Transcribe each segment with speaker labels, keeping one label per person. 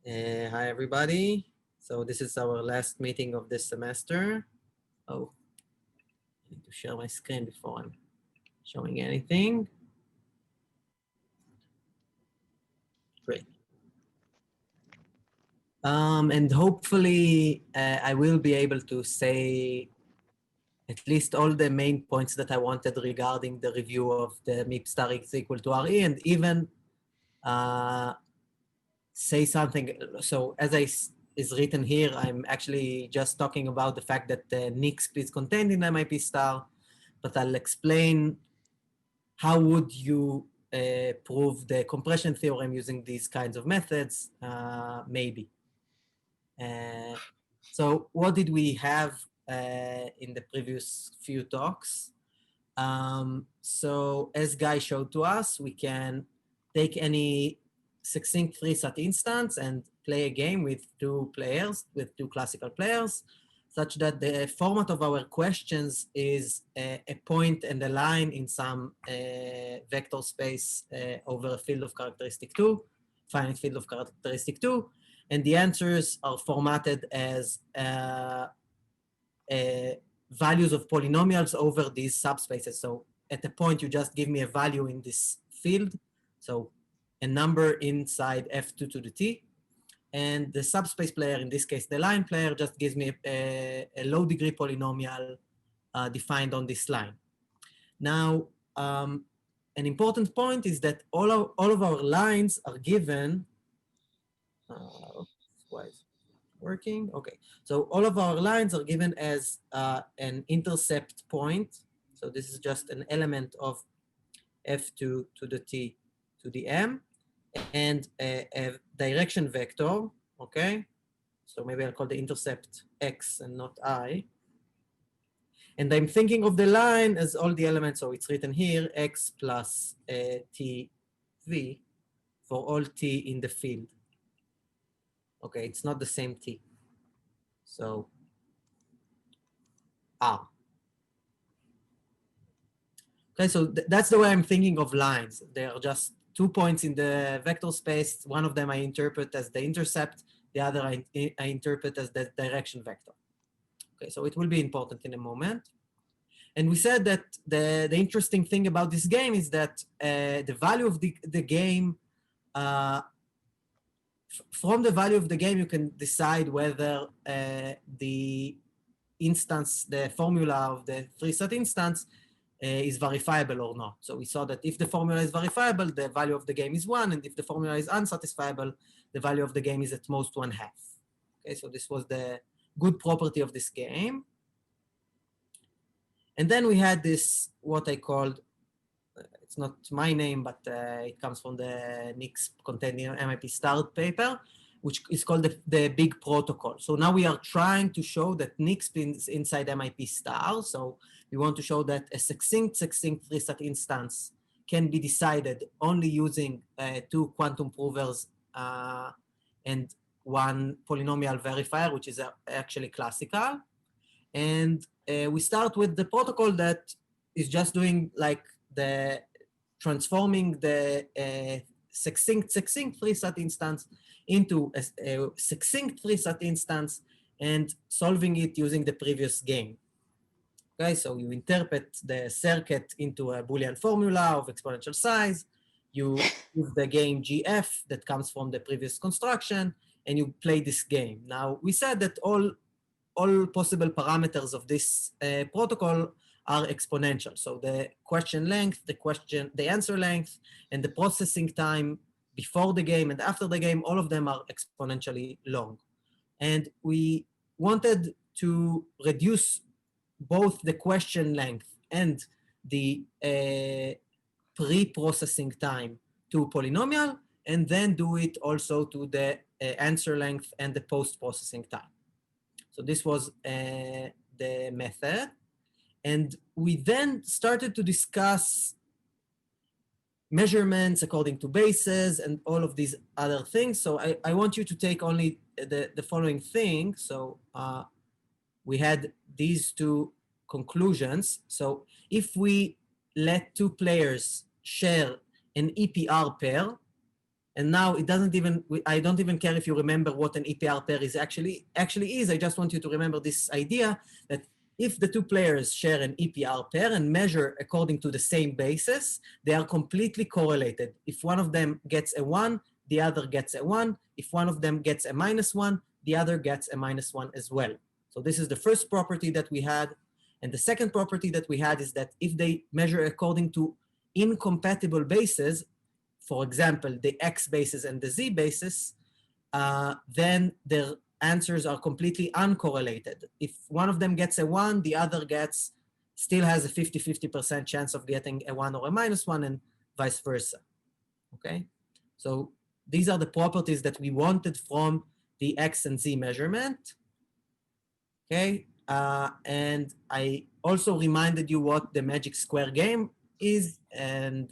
Speaker 1: Hi, everybody. So this is our last meeting of this semester. Oh, I need to share my screen before I'm showing anything. Great. And hopefully I will be able to say at least all the main points that I wanted regarding the review of the MIP star is equal to RE, and even say something. So as is written here, I'm actually just talking about the fact that the NEEXP is contained in MIP star, but I'll explain how would you prove the compression theorem using these kinds of methods, maybe. So what did we have in the previous few talks? So as Guy showed to us, we can take any succinct 3-sat instance and play a game with two players, with two classical players, such that the format of our questions is a point and a line in some vector space over a field of characteristic 2, finite field of characteristic 2, and the answers are formatted as values of polynomials over these subspaces. So at a point, you just give me a value in this field, so a number inside f2 to the t, and the subspace player, in this case the line player, just gives me a low degree polynomial defined on this line. Now, an important point is that all of our lines are given, why is it working? Okay, so all of our lines are given as an intercept point. So this is just an element of f2 to the t to the m, and a direction vector, okay? So maybe I'll call the intercept x and not I. And I'm thinking of the line as all the elements, so it's written here, x plus tv for all t in the field. Okay, it's not the same t. So R. Okay, so that's the way I'm thinking of lines. They are just 2 points in the vector space. One of them I interpret as the intercept. The other I interpret as the direction vector. Okay, so it will be important in a moment. And we said that the interesting thing about this game is that the value of the game, from the value of the game, you can decide whether the instance, the formula of the 3-sat instance is verifiable or not. So we saw that if the formula is verifiable, the value of the game is 1, and if the formula is unsatisfiable, the value of the game is at most 1/2. Okay, so this was the good property of this game. And then we had this, what I called, it's not my name, but it comes from the NEEXP containing MIP start paper, which is called the big protocol. So now we are trying to show that NEEXP is inside MIP star. So we want to show that a succinct 3-sat instance can be decided only using 2 quantum provers and 1 polynomial verifier, which is actually classical. And we start with the protocol that is just doing like the transforming the succinct 3-sat instance into a succinct 3-sat instance and solving it using the previous game. Okay, so you interpret the circuit into a Boolean formula of exponential size, you use the game GF that comes from the previous construction, and you play this game. Now, we said that all possible parameters of this protocol are exponential. So the question length, the answer length, and the processing time before the game and after the game, all of them are exponentially long. And we wanted to reduce both the question length and the pre-processing time to polynomial, and then do it also to the answer length and the post-processing time. So this was the method. And we then started to discuss measurements according to bases and all of these other things. So I want you to take only the following thing. So we had these 2 conclusions. So if we let 2 players share an EPR pair, And now it doesn't even, I don't even care if you remember what an EPR pair is actually is. I just want you to remember this idea that if the two players share an EPR pair and measure according to the same basis, they are completely correlated. If one of them gets a 1, the other gets a 1. If one of them gets a -1, the other gets a -1 as well. So this is the first property that we had. And the second property that we had is that if they measure according to incompatible bases, for example, the X basis and the Z basis, then their answers are completely uncorrelated. If one of them gets a 1, the other still has a 50-50% chance of getting a 1 or a -1 and vice versa, okay? So these are the properties that we wanted from the X and Z measurement, okay? And I also reminded you what the magic square game is, and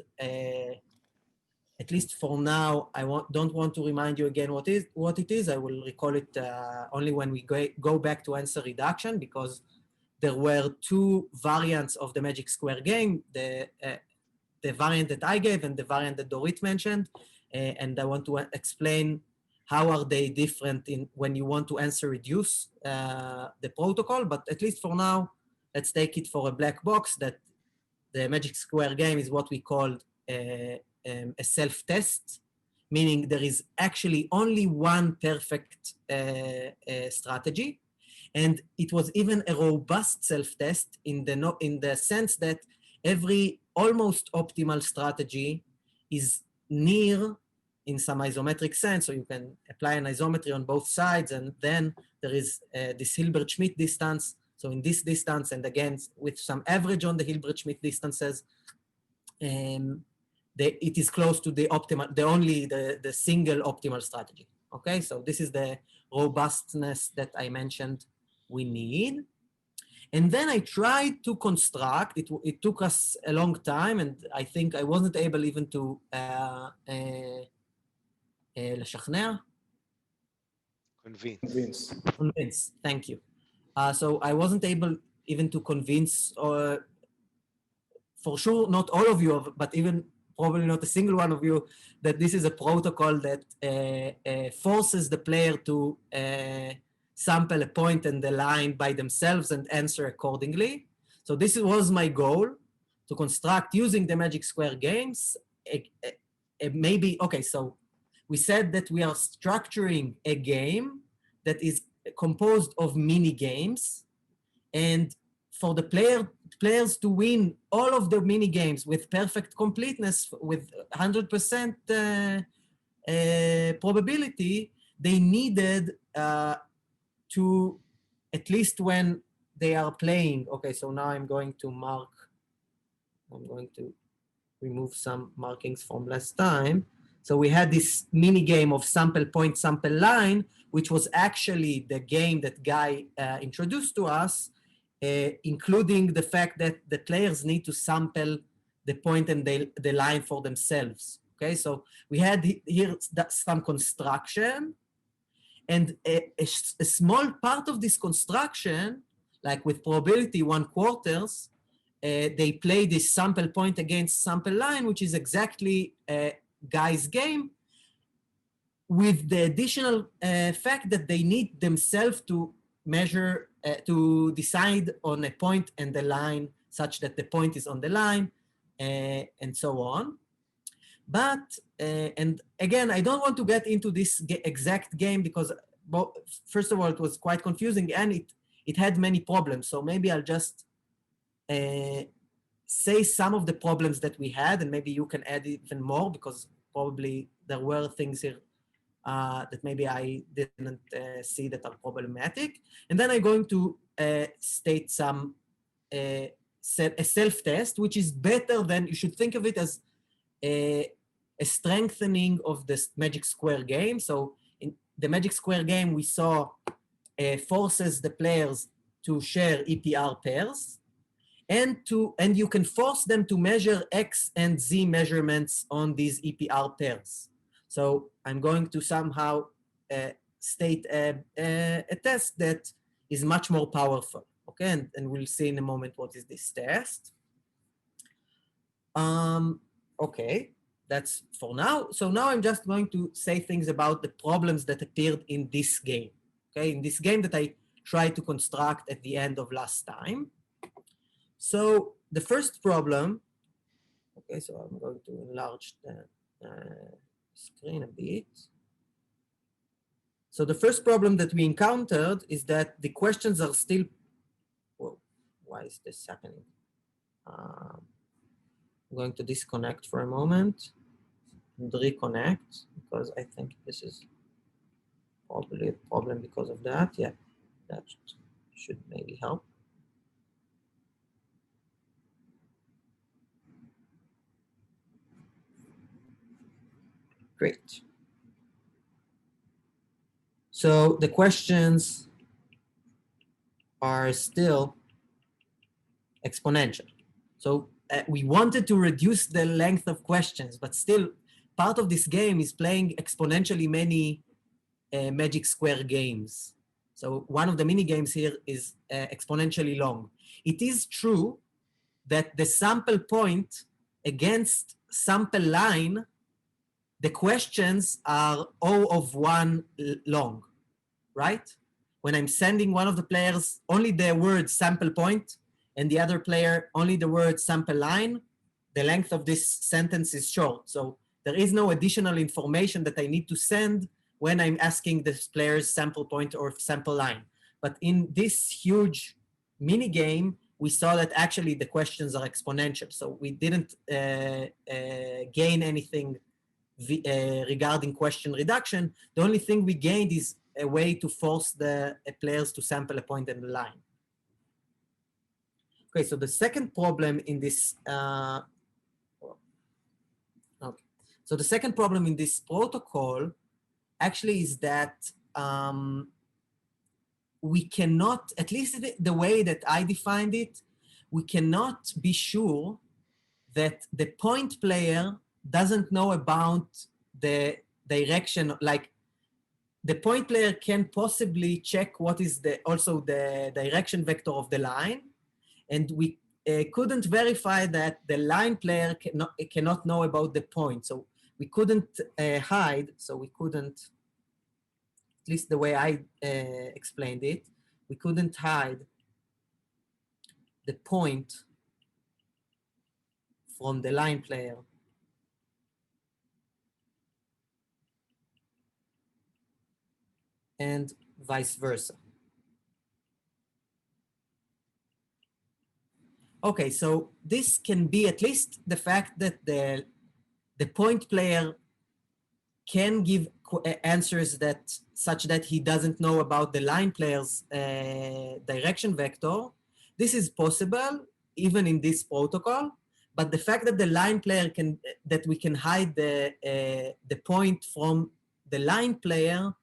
Speaker 1: at least for now, I don't want to remind you again what it is. I will recall it only when we go back to answer reduction, because there were two variants of the magic square game, the variant that I gave and the variant that Dorit mentioned. And I want to explain how are they different when you want to answer reduce the protocol. But at least for now, let's take it for a black box that the magic square game is what we called a self-test, meaning there is actually only one perfect strategy. And it was even a robust self-test in the sense that every almost optimal strategy is near in some isometric sense, so you can apply an isometry on both sides, and then there is this Hilbert-Schmidt distance. So in this distance, and again, with some average on the Hilbert-Schmidt distances, it is close to the optimal, the single optimal strategy. Okay, so this is the robustness that I mentioned we need. And then I tried to construct, it took us a long time, and I think I wasn't able even to לשכנע? Convince, thank you. So I wasn't able even to convince, for sure, not all of you, but even probably not a single one of you, that this is a protocol that forces the player to sample a point and the line by themselves and answer accordingly. So this was my goal, to construct using the magic square games. Maybe, okay, so we said that we are structuring a game that is composed of mini games, and for the players to win all of the mini games with perfect completeness, with 100% probability, they needed to, at least when they are playing. Okay, so now I'm going to remove some markings from last time. So we had this mini game of sample point, sample line, which was actually the game that Guy introduced to us, including the fact that the players need to sample the point and the line for themselves. Okay, so we had here some construction, and a small part of this construction, like with probability 1/4, they play this sample point against sample line, which is exactly Guy's game, with the additional fact that they need themselves to measure, to decide on a point and the line such that the point is on the line, and so on. But, and again, I don't want to get into this exact game because, first of all, it was quite confusing and it had many problems. So maybe I'll just say some of the problems that we had, and maybe you can add even more, because probably there were things here that maybe I didn't see that are problematic. And then I'm going to state some, a self-test, which is better than, you should think of it as a strengthening of this magic square game. So in the magic square game, we saw forces the players to share EPR pairs, and you can force them to measure X and Z measurements on these EPR pairs. So I'm going to somehow state a test that is much more powerful, okay? And we'll see in a moment what is this test. Okay, that's for now. So now I'm just going to say things about the problems that appeared in this game. Okay, in this game that I tried to construct at the end of last time. So the first problem, okay, so I'm going to enlarge the screen a bit. So the first problem that we encountered is that the questions are still, whoa, why is this happening? I'm going to disconnect for a moment and reconnect because I think this is probably a problem because of that. Yeah, that should maybe help. Great. So the questions are still exponential. So we wanted to reduce the length of questions, but still part of this game is playing exponentially many Magic Square games. So one of the mini games here is exponentially long. It is true that the sample point against sample line, the questions are O of 1 long, right? When I'm sending one of the players only the word sample point and the other player only the word sample line, the length of this sentence is short. So there is no additional information that I need to send when I'm asking this player's sample point or sample line. But in this huge mini game, we saw that actually the questions are exponential. So we didn't gain anything regarding question reduction. The only thing we gained is a way to force the players to sample a point in the line. Okay, so the second problem in this, okay. So the second problem in this protocol actually is that we cannot, at least the way that I defined it, we cannot be sure that the point player doesn't know about the direction, like the point player can possibly check what is also the direction vector of the line, and we couldn't verify that the line player cannot know about the point. So we couldn't hide, so we couldn't, at least the way I explained it, we couldn't hide the point from the line player. And vice versa. Okay, so this can be at least the fact that the point player can give answers that such that he doesn't know about the line player's direction vector. This is possible even in this protocol, but the fact that the line player can, that we can hide the point from the line player,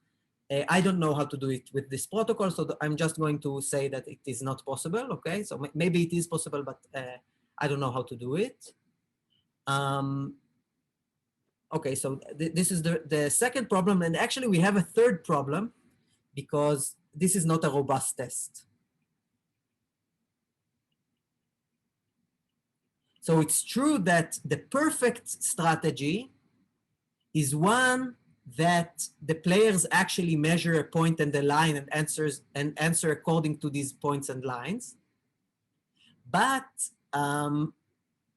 Speaker 1: I don't know how to do it with this protocol, so I'm just going to say that it is not possible, okay? So maybe it is possible, but I don't know how to do it. Okay, so this is the second problem, and actually we have a third problem because this is not a robust test. So it's true that the perfect strategy is one that the players actually measure a point and the line and answer according to these points and lines. But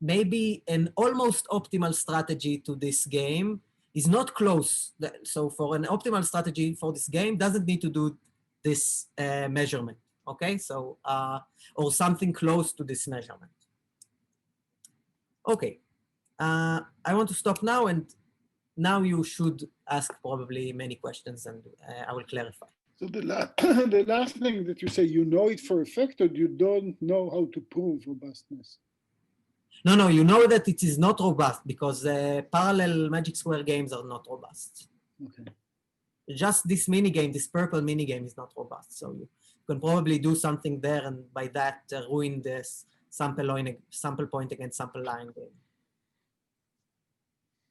Speaker 1: maybe an almost optimal strategy to this game is not close. So for an optimal strategy for this game, doesn't need to do this measurement, okay? So, or something close to this measurement. Okay, I want to stop now, and now you should ask probably many questions, and I will clarify.
Speaker 2: So the last thing that you say, you know it for a fact, or you don't know how to prove robustness?
Speaker 1: No, you know that it is not robust because parallel Magic Square games are not robust.
Speaker 2: Okay.
Speaker 1: Just this mini game, this purple mini game is not robust. So you can probably do something there and by that ruin this sample point against sample line game.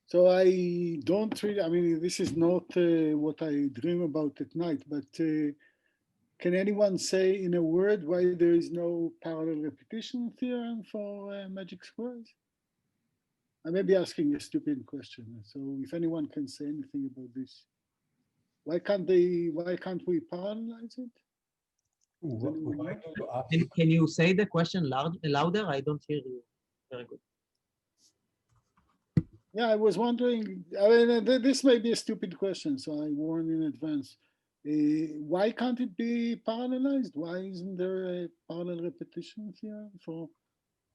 Speaker 2: So I don't really, I mean, this is not what I dream about at night, but can anyone say in a word why there is no parallel repetition theorem for magic squares? I may be asking a stupid question. So if anyone can say anything about this, why can't we parallelize it? Does anyone
Speaker 3: Why
Speaker 2: know?
Speaker 3: do you ask?
Speaker 1: Can you say the question louder? I don't hear you very good.
Speaker 2: Yeah, I was wondering. I mean, this may be a stupid question, so I warn in advance. Why can't it be parallelized? Why isn't there a parallel repetition here for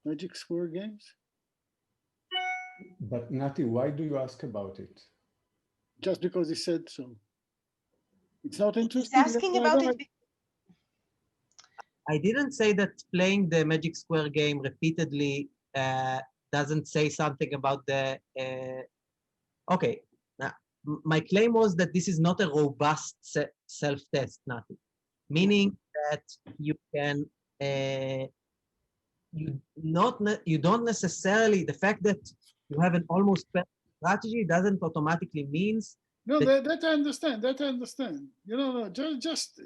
Speaker 2: Magic Square games?
Speaker 3: But Nati, why do you ask about it?
Speaker 2: Just because he said so. It's not
Speaker 4: He's
Speaker 2: interesting.
Speaker 4: asking about it.
Speaker 1: I didn't say that playing the Magic Square game repeatedly doesn't say something about the. Okay, now, my claim was that this is not a robust self-test, nothing. Meaning that you can, you don't necessarily, the fact that you have an almost perfect strategy doesn't automatically means.
Speaker 2: No, that I understand. That I understand. You know, no, just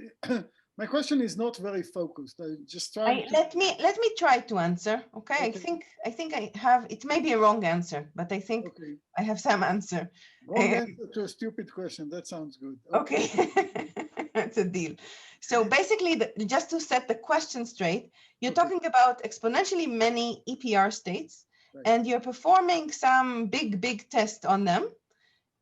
Speaker 2: my question is not very focused. I just trying to.
Speaker 4: Let me try to answer. Okay?
Speaker 2: Okay.
Speaker 4: I think I have. It may be a wrong answer, but I think
Speaker 2: Okay.
Speaker 4: I have some answer.
Speaker 2: Wrong answer to a stupid question. That sounds good.
Speaker 4: Okay, that's a deal. So basically, just to set the question straight, you're
Speaker 2: Okay.
Speaker 4: talking about exponentially many EPR states,
Speaker 2: Right.
Speaker 4: and you're performing some big test on them.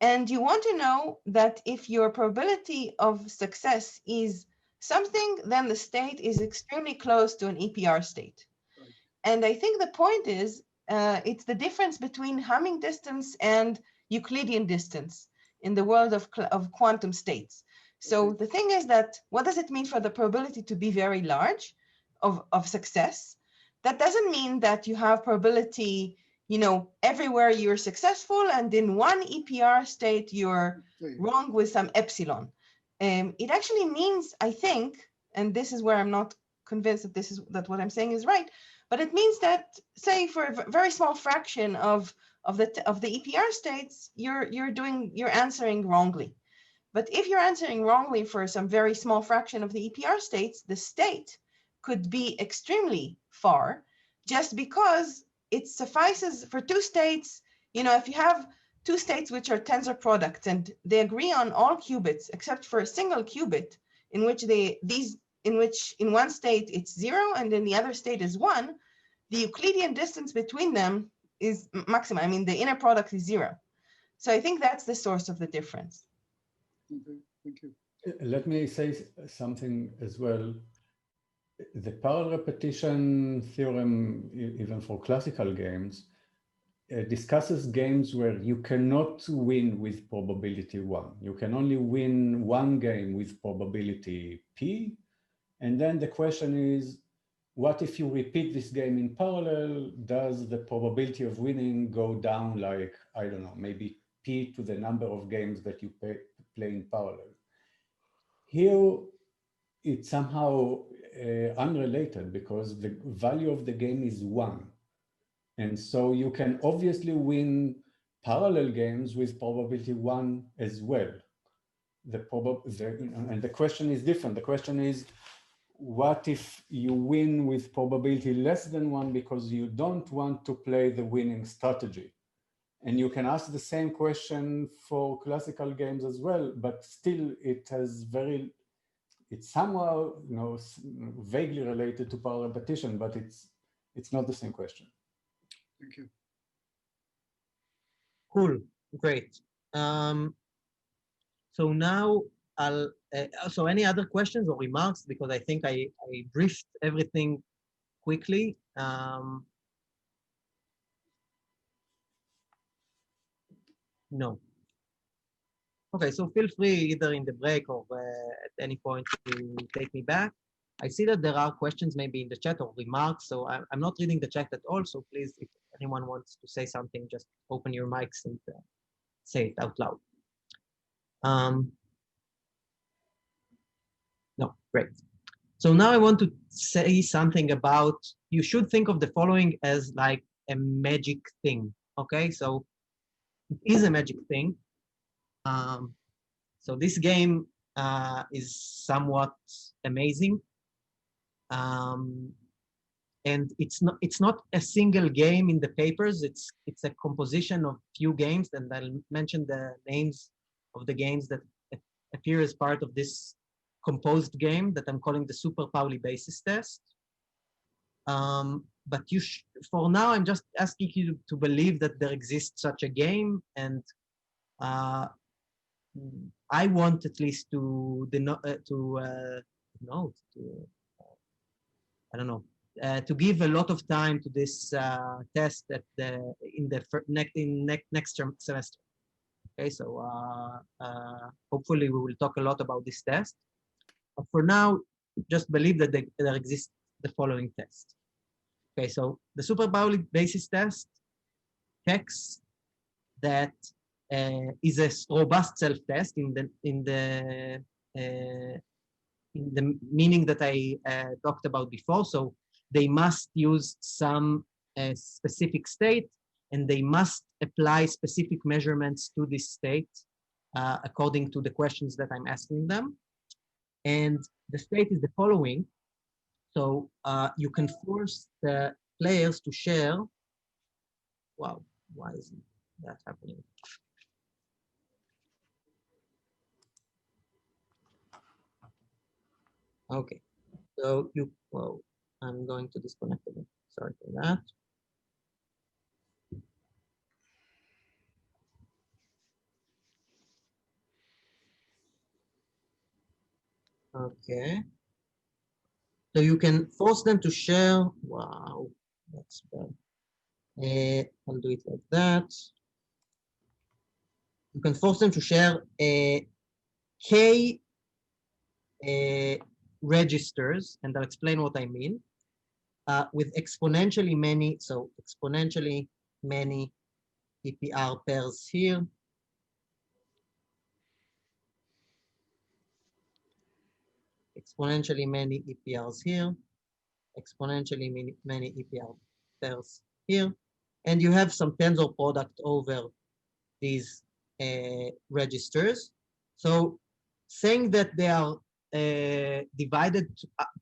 Speaker 4: And you want to know that if your probability of success is something, then the state is extremely close to an EPR state.
Speaker 2: Right.
Speaker 4: And I think the point is, it's the difference between Hamming distance and Euclidean distance in the world of quantum states. So the thing is that, what does it mean for the probability to be very large of success? That doesn't mean that you have probability, you know, everywhere you're successful, and in one EPR state you're wrong with some epsilon. It actually means, I think, and this is where I'm not convinced that what I'm saying is right, but it means that, say, for a very small fraction of the EPR states, you're answering wrongly. But if you're answering wrongly for some very small fraction of the EPR states, the state could be extremely far, just because it suffices for two states. You know, if you have two states which are tensor products and they agree on all qubits except for a single qubit, in which in one state it's 0 and in the other state is 1, the Euclidean distance between them is maximum. I mean, the inner product is 0. So I think that's the source of the difference.
Speaker 2: Okay, thank you.
Speaker 3: Let me say something as well. The parallel repetition theorem, even for classical games, discusses games where you cannot win with probability 1. You can only win one game with probability P. And then the question is, what if you repeat this game in parallel? Does the probability of winning go down like, I don't know, maybe P to the number of games that you play in parallel? Here, it's somehow unrelated because the value of the game is 1. And so you can obviously win parallel games with probability 1 as well. And the question is different. The question is, what if you win with probability less than 1 because you don't want to play the winning strategy? And you can ask the same question for classical games as well, but still it has it's somehow, you know, vaguely related to parallel repetition, but it's not the same question.
Speaker 2: Thank you.
Speaker 1: Cool, great. So now so any other questions or remarks? Because I think I briefed everything quickly. No. Okay, so feel free either in the break or at any point to take me back. I see that there are questions maybe in the chat or remarks, so I'm not reading the chat at all, so please, if anyone wants to say something, just open your mics and say it out loud. No, great. So now I want to say something about, you should think of the following as like a magic thing, okay? So it is a magic thing. So this game is somewhat amazing. and it's not a single game in the papers. It's a composition of few games, and I'll mention the names of the games that appear as part of this composed game that I'm calling the Super Pauli basis test. But for now, I'm just asking you to believe that there exists such a game, and I want at least to to give a lot of time to this test at next semester. Okay, so hopefully we will talk a lot about this test. But for now, just believe that there exists the following test. Okay, so the Super Pauli basis test checks that is a robust self-test in the meaning that I talked about before. So they must use some specific state, and they must apply specific measurements to this state according to the questions that I'm asking them. And the state is the following. So you can force the players to share. Wow, why isn't that happening? Okay, so I'm going to disconnect again. Sorry for that. Okay. So you can force them to share. Wow, that's bad. I'll do it like that. You can force them to share K registers, and I'll explain what I mean, with exponentially many, so exponentially many EPR pairs here. Exponentially many EPRs here, exponentially many EPR pairs here, and you have some tensor product over these registers. So saying that they are divided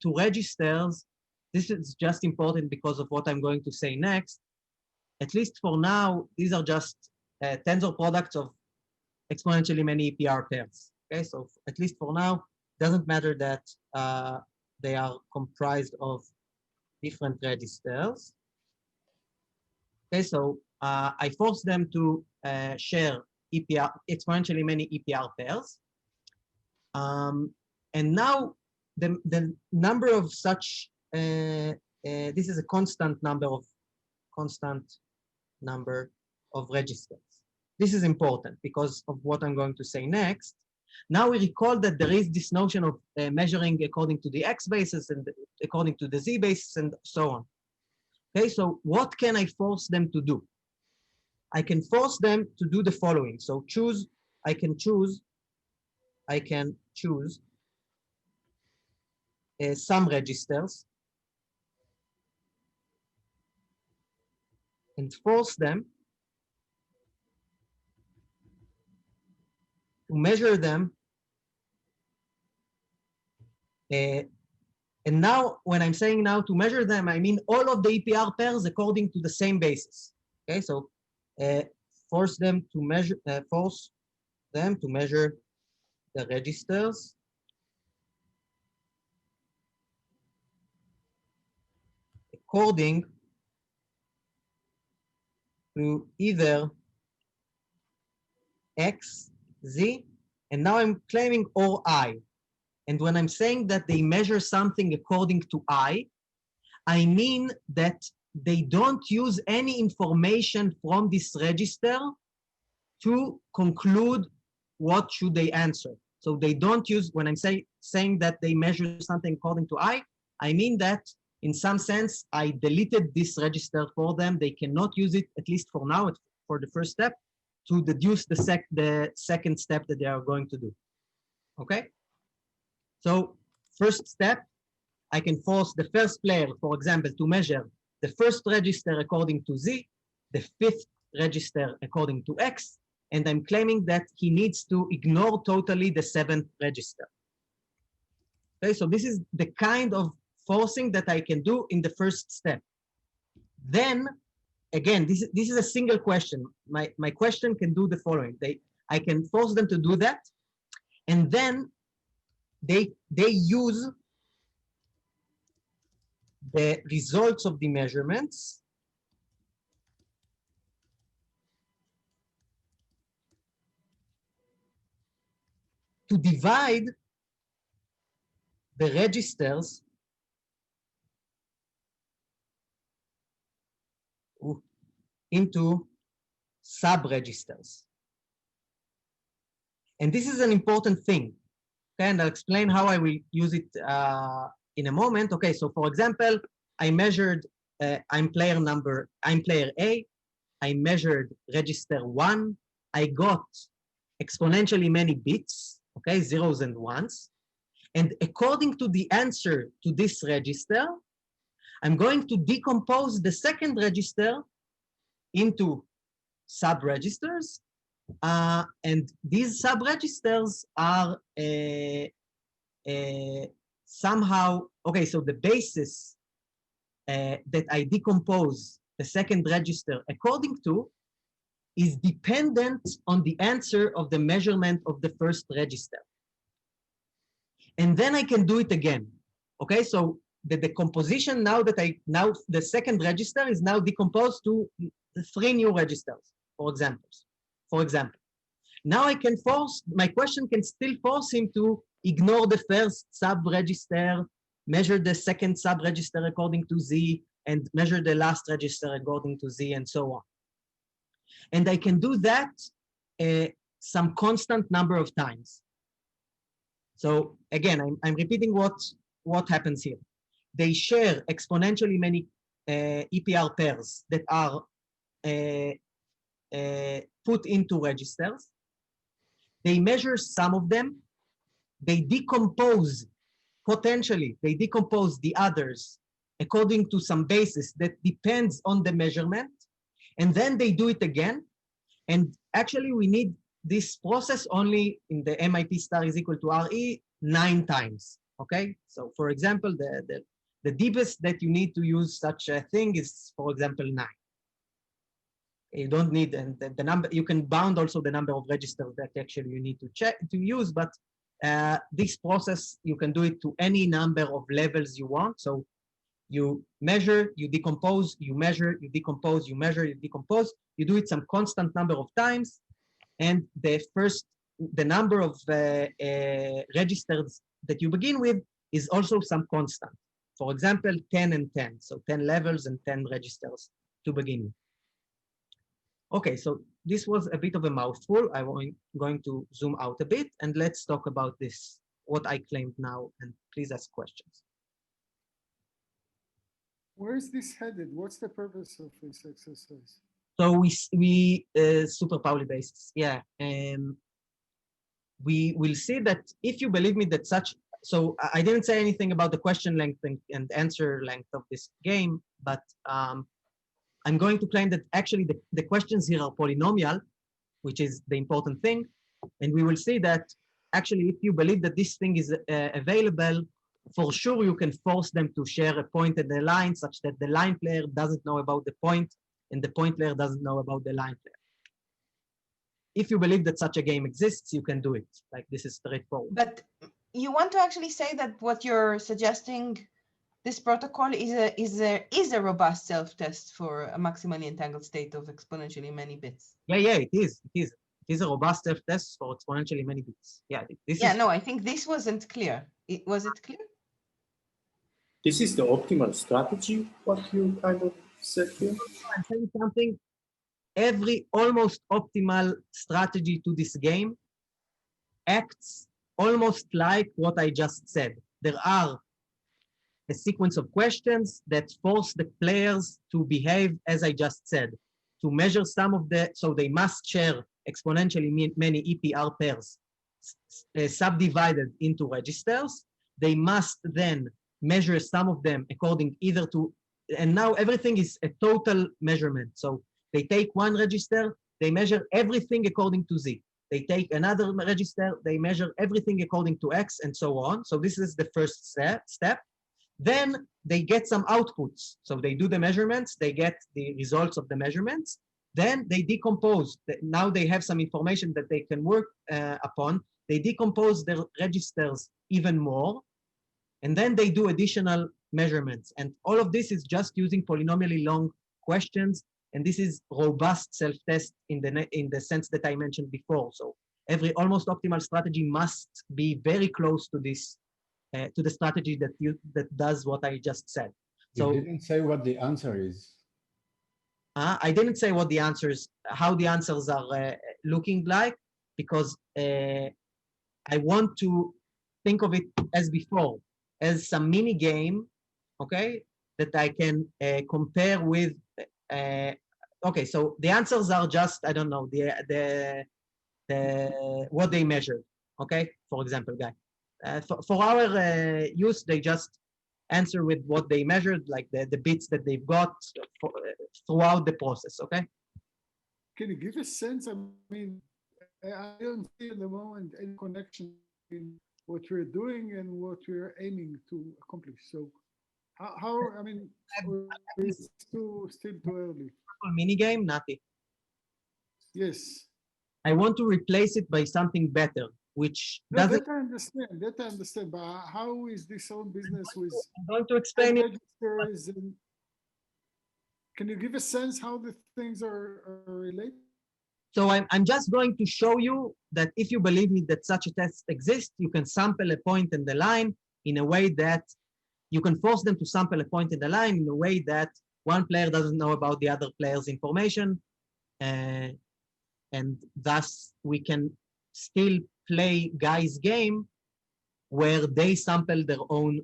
Speaker 1: to registers, this is just important because of what I'm going to say next. At least for now, these are just tensor products of exponentially many EPR pairs. Okay, so at least for now, doesn't matter that they are comprised of different registers. Okay, so I force them to share exponentially many EPR pairs. And now the number of such, this is a constant number of registers. This is important because of what I'm going to say next. Now we recall that there is this notion of measuring according to the X basis and according to the Z basis and so on. Okay, so what can I force them to do? I can force them to do the following. So I can choose some registers and force them to measure them. And now, when I'm saying now to measure them, I mean all of the EPR pairs according to the same basis. Okay, so force them to measure the registers according to either X, Z, and now I'm claiming or I. And when I'm saying that they measure something according to I mean that they don't use any information from this register to conclude what should they answer. So they don't use, when I'm saying that they measure something according to I mean that in some sense, I deleted this register for them. They cannot use it, at least for now, for the first step, to deduce the second step that they are going to do. Okay? So first step, I can force the first player, for example, to measure the first register according to Z, the fifth register according to X, and I'm claiming that he needs to ignore totally the seventh register. Okay, so this is the kind of forcing that I can do in the first step. Then, again, this is a single question. My question can do the following. I can force them to do that, and then they use the results of the measurements to divide the registers into sub-registers. And this is an important thing. Okay, and I'll explain how I will use it in a moment. Okay, so for example, I measured, I'm player A, I measured register 1, I got exponentially many bits, okay, zeros and ones. And according to the answer to this register, I'm going to decompose the second register into sub-registers. And these sub-registers are somehow, okay, so the basis that I decompose the second register according to is dependent on the answer of the measurement of the first register. And then I can do it again. Okay, so the decomposition now the second register is now decomposed to 3 new registers, for example. Now I can force, my question can still force him to ignore the first sub-register, measure the second sub-register according to Z, and measure the last register according to Z, and so on. And I can do that some constant number of times. So again, I'm repeating what happens here. They share exponentially many EPR pairs that are put into registers. They measure some of them. They decompose, potentially, they decompose the others according to some basis that depends on the measurement. And then they do it again. And actually, we need this process only in the MIP star is equal to RE 9 times. Okay, so for example, the deepest that you need to use such a thing is, for example, 9. You don't need, and the number, you can bound also the number of registers that actually you need to use, but this process, you can do it to any number of levels you want. So you measure, you decompose, you measure, you decompose, you measure, you decompose, you do it some constant number of times, and the number of registers that you begin with is also some constant. For example, 10 and 10, so 10 levels and 10 registers to begin with. Okay, so this was a bit of a mouthful. I'm going to zoom out a bit, and let's talk about this, what I claimed now, and please ask questions.
Speaker 2: Where is this headed? What's the purpose of this exercise?
Speaker 1: So we super Pauli basis, yeah. We will see that if you believe me that such, so I didn't say anything about the question length and answer length of this game, but I'm going to claim that actually the questions here are polynomial, which is the important thing. And we will see that actually, if you believe that this thing is available, for sure you can force them to share a point and a line such that the line player doesn't know about the point and the point player doesn't know about the line player. If you believe that such a game exists, you can do it. Like, this is straightforward.
Speaker 4: But you want to actually say that what you're suggesting, this protocol is a robust self-test for a maximally entangled state of exponentially many bits.
Speaker 1: Yeah, it is. It is a robust self-test for exponentially many bits. Yeah,
Speaker 4: no, I think this wasn't clear. Was it clear?
Speaker 5: This is the optimal strategy, what you kind of said here?
Speaker 1: I'm saying something. Every almost optimal strategy to this game acts almost like what I just said. There are a sequence of questions that force the players to behave as I just said, to measure some of so they must share exponentially many EPR pairs subdivided into registers. They must then measure some of them according either to, and now everything is a total measurement. So they take one register, they measure everything according to Z. They take another register, they measure everything according to X, and so on. So this is the first step. Then they get some outputs. So they do the measurements, they get the results of the measurements, then they decompose. Now they have some information that they can work upon. They decompose their registers even more, and then they do additional measurements. And all of this is just using polynomially long questions. And this is robust self-test in the sense that I mentioned before. So every almost optimal strategy must be very close to this, to the strategy that does what I just said. So
Speaker 3: you didn't say what the answer is.
Speaker 1: I didn't say what the answers, how the answers are looking like, because I want to think of it as before, as some mini game, okay, that I can compare with. Okay, so the answers are just, I don't know, what they measured, okay, for example, guy. For our use, they just answer with what they measured, like the bits that they've got throughout the process, okay?
Speaker 2: Can you give a sense? I mean, I don't see at the moment any connection between what we're doing and what we're aiming to accomplish. So how I mean, it's still too early.
Speaker 1: Mini game, Nati.
Speaker 2: Yes.
Speaker 1: I want to replace it by something better, which
Speaker 2: No,
Speaker 1: doesn't.
Speaker 2: that I understand. That I understand. But how is this own business with
Speaker 1: I'm going to explain it.
Speaker 2: registers? And can you give a sense how the things are related?
Speaker 1: So I'm just going to show you that if you believe me that such a test exists, you can sample a point in the line in a way that you can force them to sample a point in the line in a way that one player doesn't know about the other player's information. And thus we can still play Guy's game where they sample their own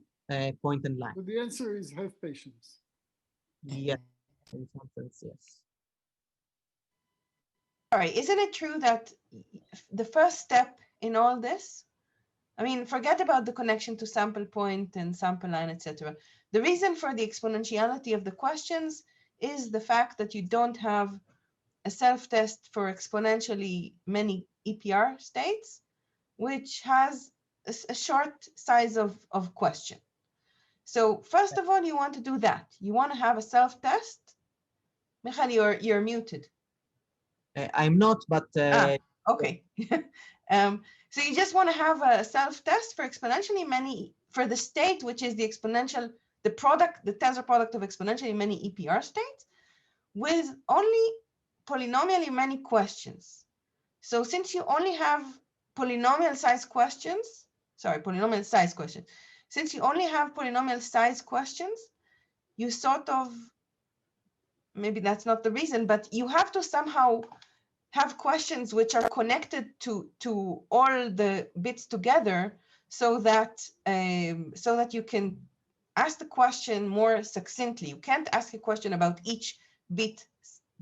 Speaker 1: point and line.
Speaker 2: But the answer is have patience.
Speaker 1: Yes, in some sense, yes.
Speaker 4: All right, isn't it true that the first step in all this, I mean, forget about the connection to sample point and sample line, etc. The reason for the exponentiality of the questions is the fact that you don't have a self-test for exponentially many EPR states, which has a short size of question. So first of all, you want to do that. You want to have a self-test. Michael, you're muted.
Speaker 1: I'm not, but
Speaker 4: okay. So you just want to have a self-test for exponentially many, for the state, which is the exponential, the product, the tensor product of exponentially many EPR states, with only polynomially many questions. So since you only have polynomial size questions, since you only have polynomial size questions, you sort of, maybe that's not the reason, but you have to somehow have questions which are connected to all the bits together so that you can ask the question more succinctly. You can't ask a question about each bit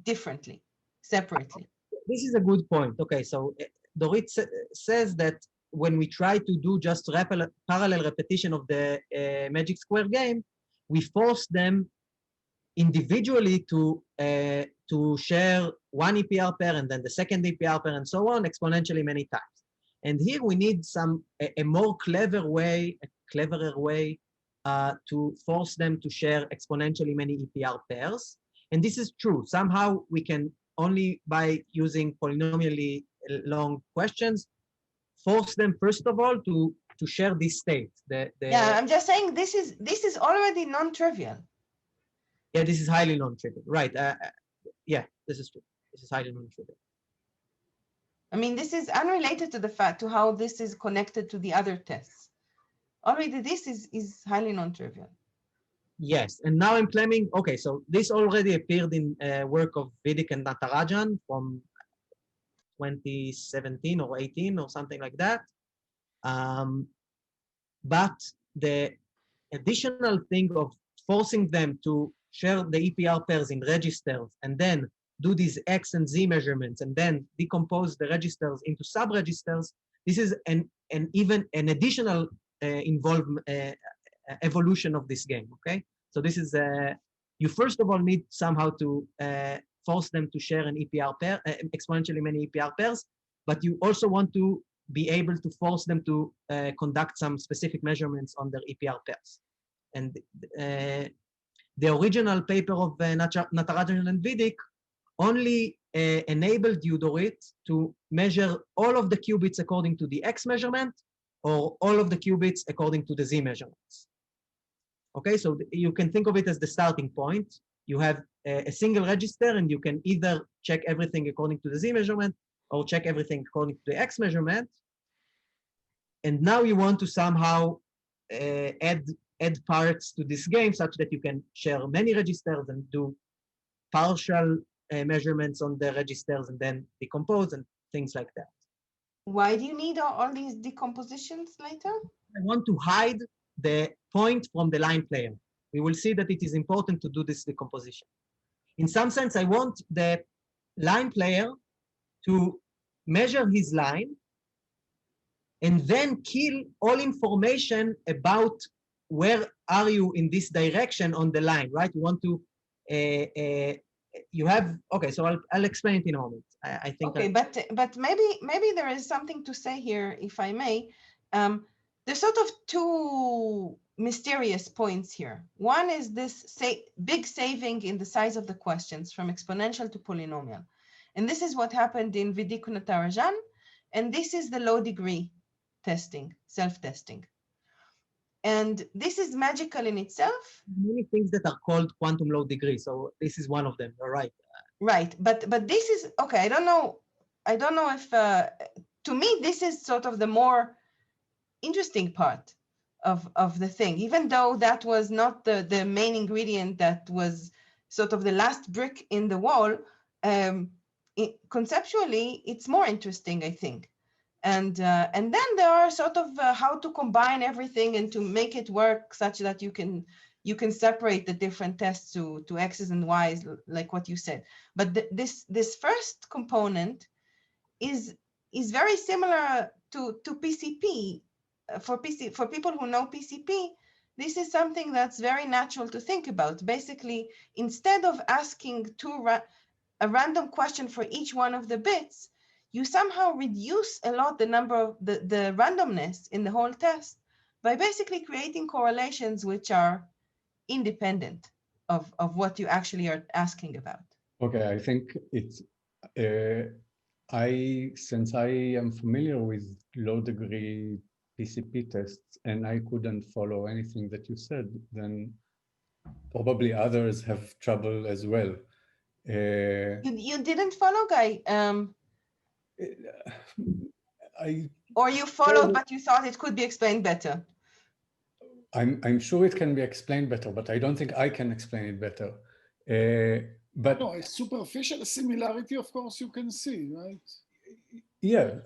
Speaker 4: differently, separately.
Speaker 1: This is a good point. Okay, so Dorit says that when we try to do just parallel repetition of the Magic Square game, we force them individually to share one EPR pair and then the second EPR pair and so on exponentially many times. And here we need a more cleverer way to force them to share exponentially many EPR pairs. And this is true. Somehow we can only by using polynomially long questions force them first of all to share this state.
Speaker 4: Yeah, I'm just saying this is already non-trivial.
Speaker 1: Yeah, this is highly non-trivial, right? Yeah, this is true. This is highly non-trivial.
Speaker 4: I mean, this is unrelated to the fact to how this is connected to the other tests. Already, this is highly non-trivial.
Speaker 1: Yes, and now I'm claiming. Okay, so this already appeared in work of Vidic and Natarajan from 2017 or 18 or something like that. But the additional thing of forcing them to share the EPR pairs in registers and then do these X and Z measurements and then decompose the registers into sub-registers, this is an additional evolution of this game, okay? So this is, you first of all need somehow to force them to share an EPR pair, exponentially many EPR pairs, but you also want to be able to force them to conduct some specific measurements on their EPR pairs. And the original paper of Natarajan and Vidic only enabled Udorit to measure all of the qubits according to the X measurement or all of the qubits according to the Z measurements. Okay, so you can think of it as the starting point. You have a single register and you can either check everything according to the Z measurement or check everything according to the X measurement. And now you want to somehow add parts to this game such that you can share many registers and do partial measurements on the registers and then decompose and things like that.
Speaker 4: Why do you need all these decompositions later?
Speaker 1: I want to hide the point from the line player. We will see that it is important to do this decomposition. In some sense, I want the line player to measure his line and then kill all information about where are you in this direction on the line, right? You want to, you have, okay, so I'll explain it in a moment. I think.
Speaker 4: Okay, but maybe there is something to say here, if I may. There's sort of two mysterious points here. One is this big saving in the size of the questions from exponential to polynomial. And this is what happened in Vidic-Natarajan. And this is the low degree testing, self-testing. And this is magical in itself.
Speaker 1: Many things that are called quantum low degree. So this is one of them, you're right.
Speaker 4: Right, but this is, okay, I don't know if, to me, this is sort of the more interesting part of the thing, even though that was not the main ingredient that was sort of the last brick in the wall. Conceptually, it's more interesting, I think. And then there are sort of how to combine everything and to make it work such that you can separate the different tests to X's and Y's, like what you said. But this first component is very similar to PCP. For people who know PCP, this is something that's very natural to think about. Basically, instead of asking a random question for each one of the bits, you somehow reduce a lot the number of the randomness in the whole test by basically creating correlations which are independent of what you actually are asking about.
Speaker 3: Okay, I think it's, since I am familiar with low degree PCP tests and I couldn't follow anything that you said, then probably others have trouble as well.
Speaker 4: You didn't follow, Guy? Or you followed, but you thought it could be explained better?
Speaker 3: I'm sure it can be explained better, but I don't think I can explain it better. But
Speaker 2: no, a superficial similarity, of course, you can see, right?
Speaker 3: Yeah.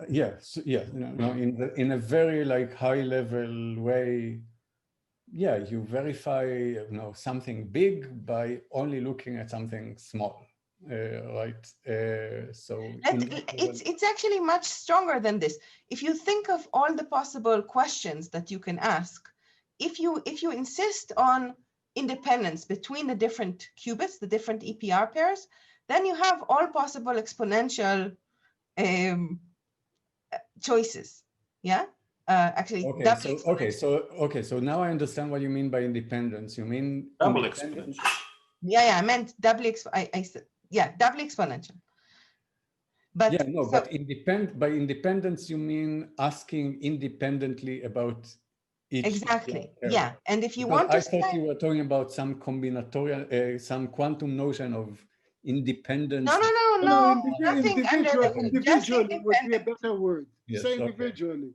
Speaker 3: No, in a very like high level way, yeah, you verify something big by only looking at something small, right? So
Speaker 4: it's actually much stronger than this. If you think of all the possible questions that you can ask, if you insist on independence between the different qubits, the different EPR pairs, then you have all possible exponential choices. Yeah, actually.
Speaker 3: So now I understand what you mean by independence. You mean
Speaker 5: double exponential.
Speaker 4: Yeah, I meant doubly. Doubly exponential. But
Speaker 3: yeah, no, but by independence you mean asking independently about each.
Speaker 4: Exactly. Yeah, and if you want to,
Speaker 3: I thought you were talking about some combinatorial, some quantum notion of independence.
Speaker 4: No, nothing
Speaker 2: individually would be a better word.
Speaker 3: Yes,
Speaker 2: say individually.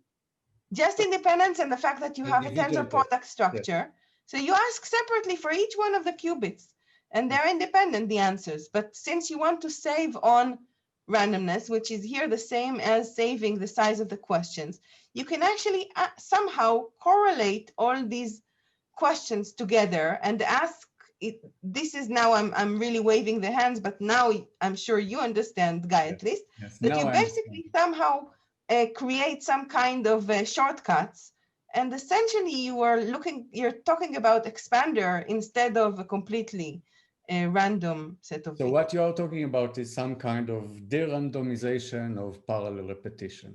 Speaker 4: Just independence and the fact that you have a tensor product structure. Yes. So you ask separately for each one of the qubits, and they're independent, the answers. But since you want to save on randomness, which is here the same as saving the size of the questions, you can actually somehow correlate all these questions together and ask it. This is now I'm really waving the hands, but now I'm sure you understand, Guy, at least, that you basically somehow create some kind of shortcuts, and essentially you're talking about expander instead of a completely random set of.
Speaker 3: So what you are talking about is some kind of de-randomization of parallel repetition.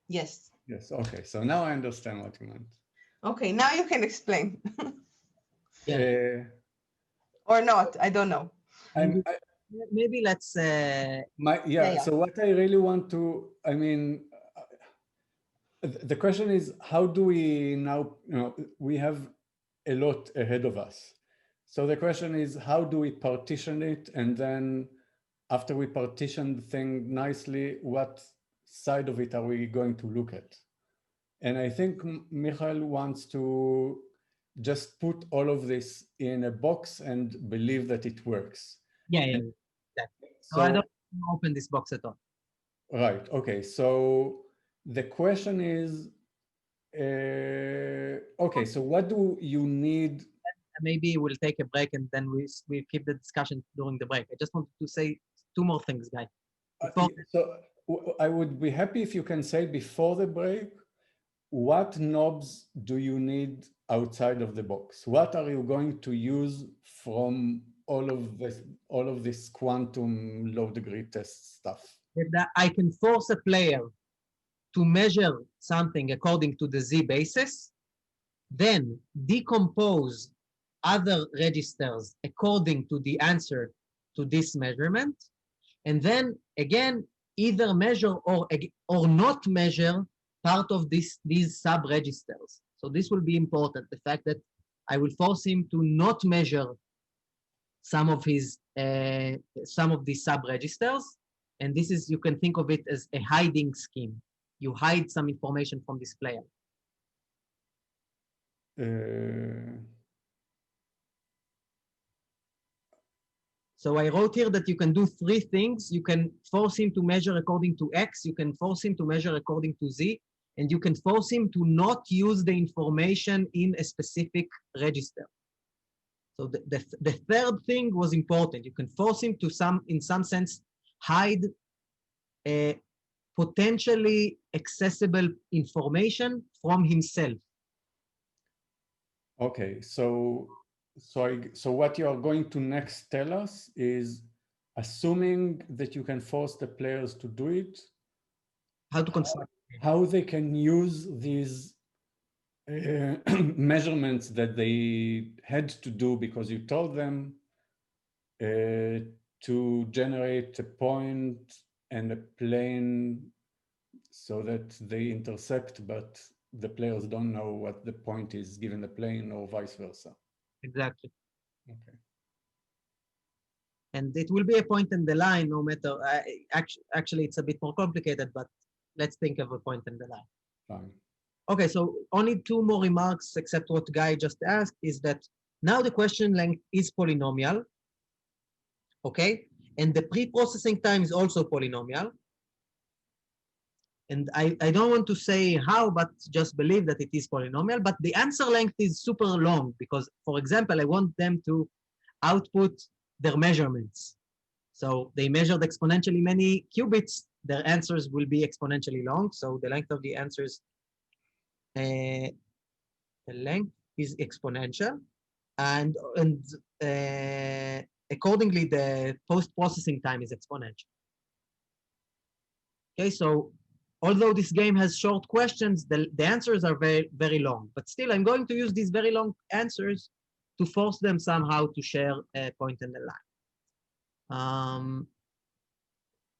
Speaker 4: Yes.
Speaker 3: Yes. Okay. So now I understand what you meant.
Speaker 4: Okay. Now you can explain.
Speaker 1: Yeah.
Speaker 4: Or not, I don't know.
Speaker 1: Maybe let's
Speaker 3: So what I really want to, I mean, the question is, how do we now, we have a lot ahead of us. So the question is, how do we partition it? And then after we partition the thing nicely, what side of it are we going to look at? And I think Michael wants to just put all of this in a box and believe that it works.
Speaker 1: Yeah. Exactly. So I don't open this box at all.
Speaker 3: Right. Okay. So the question is, okay, so what do you need?
Speaker 1: Maybe we'll take a break and then we keep the discussion during the break. I just wanted to say two more things, guys.
Speaker 3: So I would be happy if you can say before the break, what knobs do you need outside of the box? What are you going to use from all of this quantum low degree test stuff?
Speaker 1: That I can force a player to measure something according to the Z basis, then decompose other registers according to the answer to this measurement, and then again either measure or not measure part of these sub-registers. So this will be important, the fact that I will force him to not measure some of these sub-registers, and this is, you can think of it as a hiding scheme. You hide some information from this player. So I wrote here that you can do three things. You can force him to measure according to X, you can force him to measure according to Z, and you can force him to not use the information in a specific register. So the third thing was important. You can force him to in some sense, hide potentially accessible information from himself.
Speaker 3: Okay, so what you are going to next tell us is, assuming that you can force the players to do it,
Speaker 1: how to construct,
Speaker 3: how they can use these measurements that they had to do because you told them to generate a point and a plane so that they intersect, but the players don't know what the point is given the plane, or vice versa.
Speaker 1: Exactly.
Speaker 3: Okay.
Speaker 1: And it will be a point in the line, no matter, actually it's a bit more complicated, but let's think of a point in the line.
Speaker 3: Fine.
Speaker 1: Okay, so only two more remarks except what Guy just asked is that now the question length is polynomial, okay? And the pre-processing time is also polynomial. And I don't want to say how, but just believe that it is polynomial, but the answer length is super long because, for example, I want them to output their measurements. So they measured exponentially many qubits, their answers will be exponentially long. So the length of the answers, the length is exponential, and accordingly, the post-processing time is exponential. Okay, so although this game has short questions, the answers are very, very long. But still, I'm going to use these very long answers to force them somehow to share a point in the line.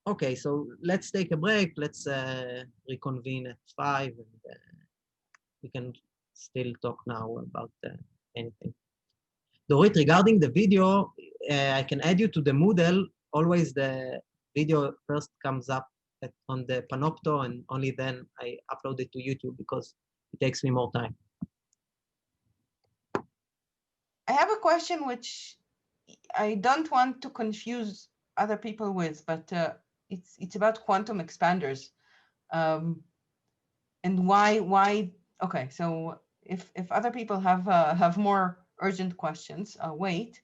Speaker 1: Okay, so let's take a break. Let's reconvene at 5, and we can still talk now about anything. Dorit, regarding the video, I can add you to the Moodle. Always the video first comes up on the Panopto, and only then I upload it to YouTube because it takes me more time.
Speaker 4: I have a question which I don't want to confuse other people with, but it's about quantum expanders, and why. Okay, so if other people have more urgent questions, I'll wait.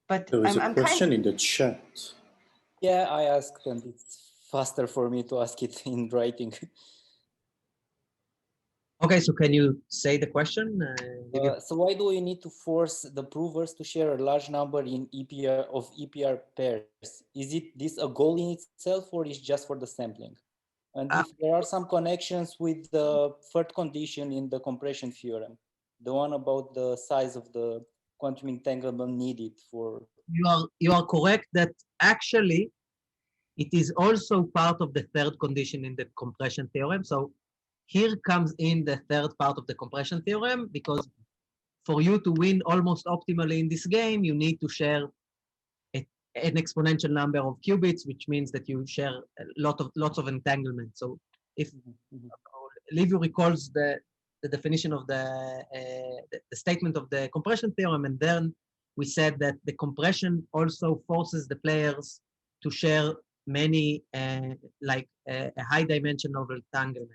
Speaker 4: But
Speaker 5: there is a question in the chat.
Speaker 6: Yeah, I asked, and it's faster for me to ask it in writing.
Speaker 1: Okay, so can you say the question?
Speaker 6: So why do we need to force the provers to share a large number in EPR pairs? Is this a goal in itself, or is just for the sampling? And if there are some connections with the third condition in the compression theorem? The one about the size of the quantum entanglement needed for.
Speaker 1: You are correct that actually it is also part of the third condition in the compression theorem. So here comes in the third part of the compression theorem, because for you to win almost optimally in this game, you need to share an exponential number of qubits, which means that you share lots of entanglement. So if Livio recalls the definition of the statement of the compression theorem, and then we said that the compression also forces the players to share many, like a high dimension of entanglement.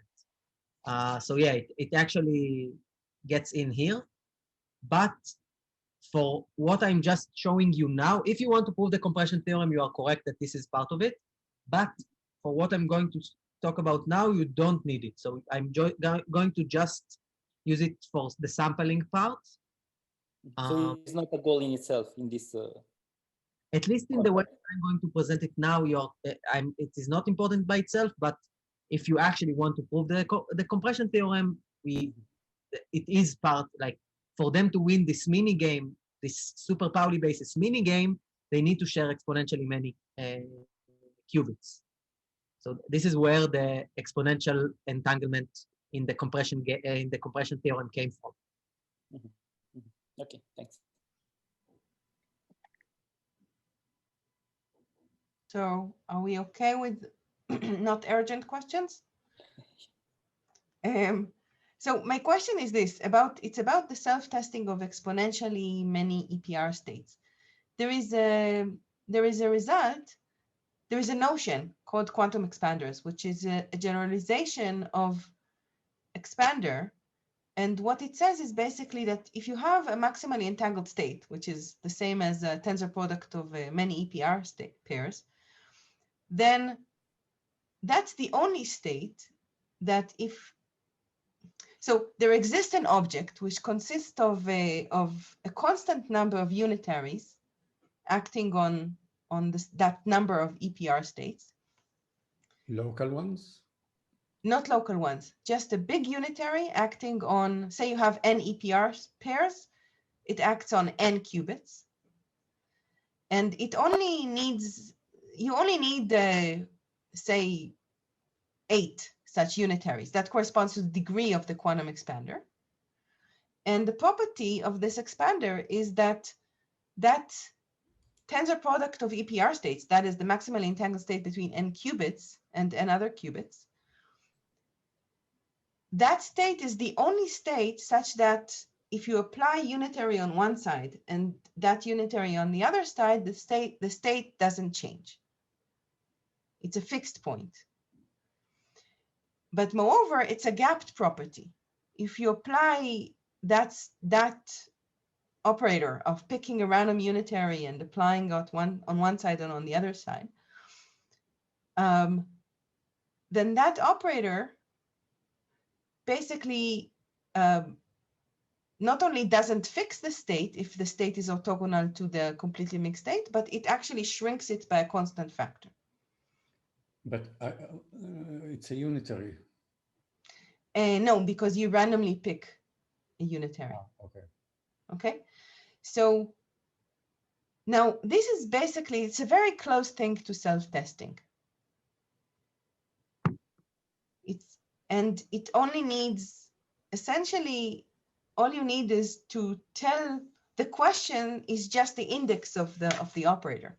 Speaker 1: So yeah, it actually gets in here. But for what I'm just showing you now, if you want to prove the compression theorem, you are correct that this is part of it. But for what I'm going to talk about now, you don't need it. So I'm going to just use it for the sampling part.
Speaker 6: So it's not a goal in itself in this.
Speaker 1: At least in the way I'm going to present it now, it is not important by itself, but if you actually want to prove the compression theorem, it is part, like, for them to win this mini game, this super Pauli basis mini game, they need to share exponentially many qubits. So this is where the exponential entanglement in the compression theorem came from.
Speaker 6: Okay, thanks.
Speaker 4: So are we okay with not urgent questions? So my question is this, it's about the self-testing of exponentially many EPR states. There is a notion called quantum expanders, which is a generalization of expander. And what it says is basically that if you have a maximally entangled state, which is the same as a tensor product of many EPR state pairs, then that's the only state that so there exists an object which consists of a constant number of unitaries acting on that number of EPR states.
Speaker 3: Local ones?
Speaker 4: Not local ones, just a big unitary acting on, say you have n EPR pairs, it acts on n qubits. And you only need, say, 8 such unitaries. That corresponds to the degree of the quantum expander. And the property of this expander is that tensor product of EPR states, that is the maximally entangled state between n qubits and n other qubits, that state is the only state such that if you apply unitary on one side and that unitary on the other side, the state doesn't change. It's a fixed point. But moreover, it's a gapped property. If you apply that operator of picking a random unitary and applying it on one side and on the other side, then that operator basically not only doesn't fix the state if the state is orthogonal to the completely mixed state, but it actually shrinks it by a constant factor.
Speaker 3: But it's a unitary.
Speaker 4: No, because you randomly pick a unitary.
Speaker 3: Oh, okay.
Speaker 4: Okay, so now this is basically, it's a very close thing to self-testing. And it only needs, essentially, all you need is to tell the question is just the index of the operator,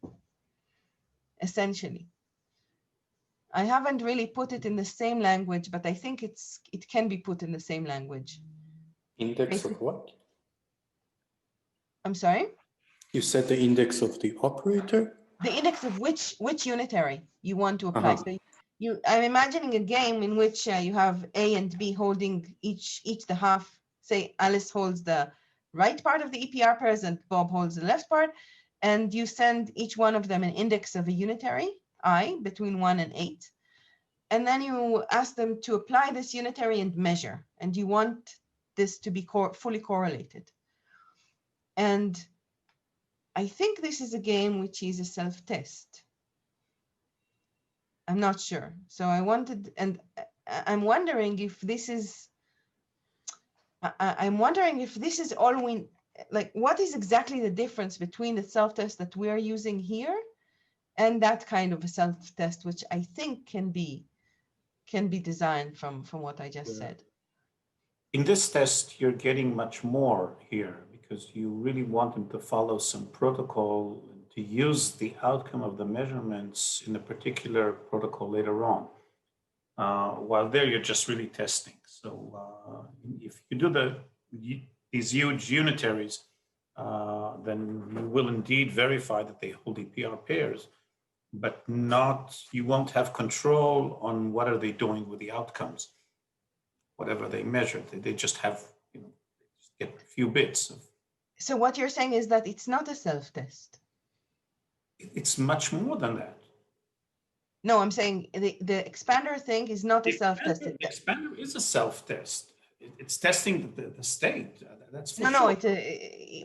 Speaker 4: essentially. I haven't really put it in the same language, but I think it can be put in the same language.
Speaker 5: Index of what?
Speaker 4: I'm sorry?
Speaker 5: You said the index of the operator?
Speaker 4: The index of which unitary you want to apply. So I'm imagining a game in which you have A and B holding each the half. Say Alice holds the right part of the EPR pairs and Bob holds the left part, and you send each one of them an index of a unitary, I, between 1 and 8. And then you ask them to apply this unitary and measure, and you want this to be fully correlated. And I think this is a game which is a self-test. I'm not sure. So I'm wondering if this is, I'm wondering if this is all we, like, what is exactly the difference between the self-test that we are using here and that kind of a self-test, which I think can be designed from what I just said.
Speaker 7: In this test, you're getting much more here because you really want them to follow some protocol to use the outcome of the measurements in a particular protocol later on. While there, you're just really testing. So if you do these huge unitaries, then you will indeed verify that they hold EPR pairs, but you won't have control on what are they doing with the outcomes, whatever they measured. They just have, just get a few bits.
Speaker 4: So what you're saying is that it's not a self-test.
Speaker 7: It's much more than that.
Speaker 4: No, I'm saying the expander thing is not a self-test.
Speaker 7: The expander is a self-test. It's testing the state. That's for sure.
Speaker 4: No,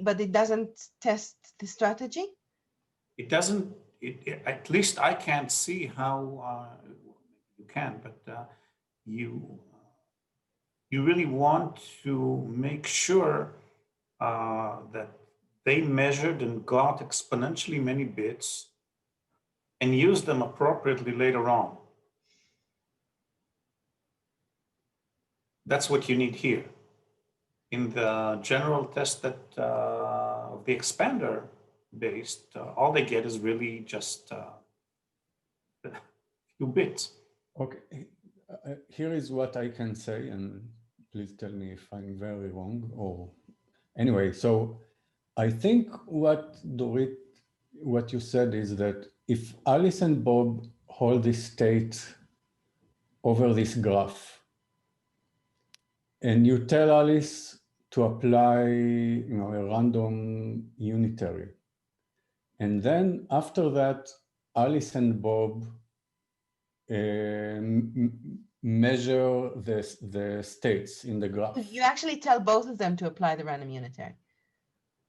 Speaker 4: but it doesn't test the strategy.
Speaker 7: It doesn't. At least I can't see how you can, but you really want to make sure that they measured and got exponentially many bits and use them appropriately later on. That's what you need here. In the general test that of the expander based, all they get is really just a few bits.
Speaker 3: Okay, here is what I can say, and please tell me if I'm very wrong. Or anyway, so I think what Dorit, what you said is that if Alice and Bob hold this state over this graph, and you tell Alice to apply, a random unitary, and then after that, Alice and Bob measure the states in the graph.
Speaker 4: You actually tell both of them to apply the random unitary,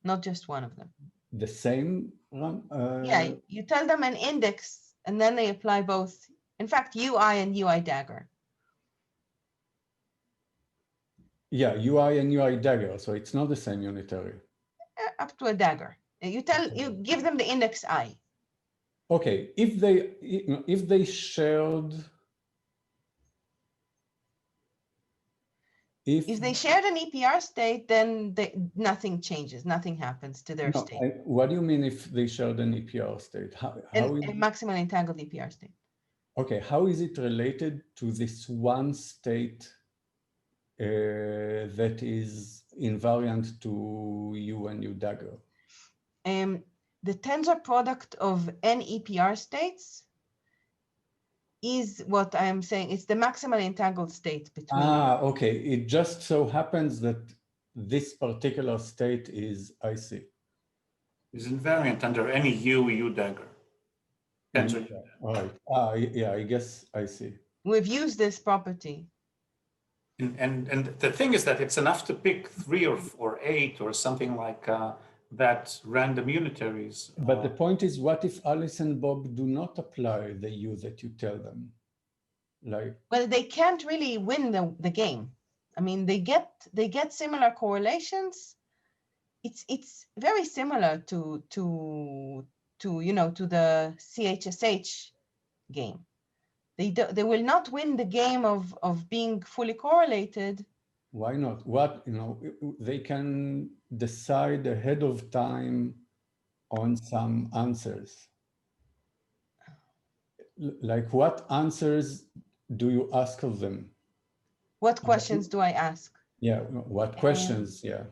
Speaker 4: not just one of them.
Speaker 3: The same one?
Speaker 4: Yeah, you tell them an index and then they apply both. In fact, UI and UI dagger.
Speaker 3: Yeah, UI and UI dagger, so it's not the same unitary.
Speaker 4: Up to a dagger. You give them the index I.
Speaker 3: Okay, if they shared,
Speaker 4: if they shared an EPR state, then nothing changes, nothing happens to their state.
Speaker 3: What do you mean if they shared an EPR state?
Speaker 4: A maximally entangled EPR state.
Speaker 3: Okay, how is it related to this one state that is invariant to U and U dagger?
Speaker 4: The tensor product of n EPR states is what I'm saying. It's the maximally entangled state between.
Speaker 3: Okay. It just so happens that this particular state is IC.
Speaker 7: Is invariant under any U dagger. Tensor.
Speaker 3: All right. Yeah, I guess I see.
Speaker 4: We've used this property.
Speaker 7: And the thing is that it's enough to pick 3 or 8 or something like that random unitaries.
Speaker 3: But the point is, what if Alice and Bob do not apply the U that you tell them?
Speaker 4: Well, they can't really win the game. I mean, they get similar correlations. It's very similar to the CHSH game. They will not win the game of being fully correlated.
Speaker 3: Why not? They can decide ahead of time on some answers. Like, what answers do you ask of them?
Speaker 4: What questions do I ask?
Speaker 3: Yeah, what questions? Yeah.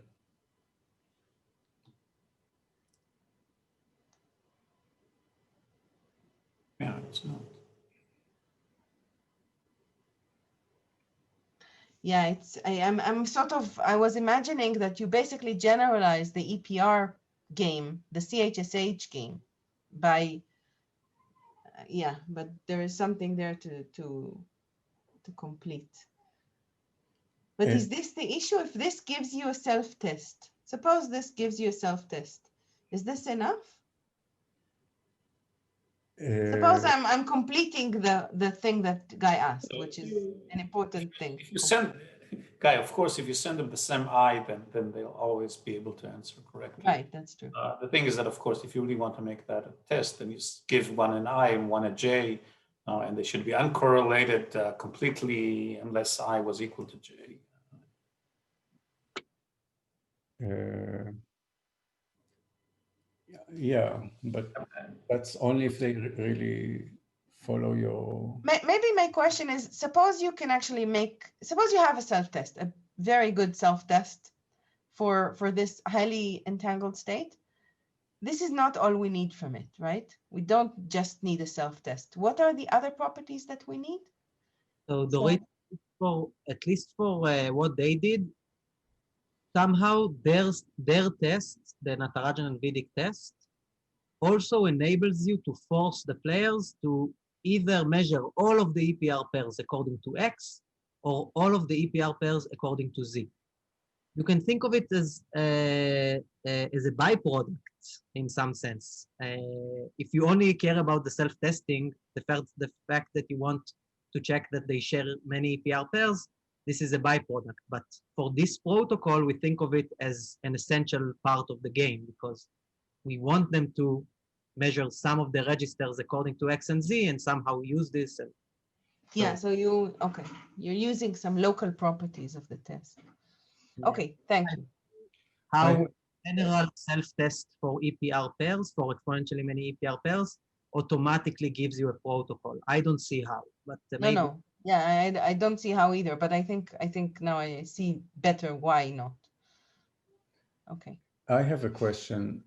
Speaker 7: Yeah, it's not.
Speaker 4: Yeah, I was imagining that you basically generalize the EPR game, the CHSH game, by but there is something there to complete. But is this the issue? If this gives you a self-test, suppose this gives you a self-test, is this enough? Suppose I'm completing the thing that Guy asked, which is an important thing.
Speaker 7: Guy, of course, if you send them the same I, then they'll always be able to answer correctly.
Speaker 4: Right, that's true.
Speaker 7: The thing is that, of course, if you really want to make that a test, then you give one an I and one a J, and they should be uncorrelated completely unless I was equal to J.
Speaker 3: Yeah, but that's only if they really follow your...
Speaker 4: Maybe my question is, suppose you can actually suppose you have a self-test, a very good self-test for this highly entangled state. This is not all we need from it, right? We don't just need a self-test. What are the other properties that we need?
Speaker 1: So the way, at least for what they did, somehow their test, the Natarajan and Vidic test, also enables you to force the players to either measure all of the EPR pairs according to X or all of the EPR pairs according to Z. You can think of it as a byproduct in some sense. If you only care about the self-testing, the fact that you want to check that they share many EPR pairs, this is a byproduct. But for this protocol, we think of it as an essential part of the game because we want them to measure some of the registers according to X and Z and somehow use this. And so,
Speaker 4: yeah, so you're using some local properties of the test.
Speaker 1: yeah.
Speaker 4: Okay, thank you.
Speaker 1: How general self-test for EPR pairs, for exponentially many EPR pairs, automatically gives you a protocol. I don't see how, but maybe.
Speaker 4: No. Yeah, I don't see how either, but I think now I see better why not. Okay.
Speaker 3: I have a question.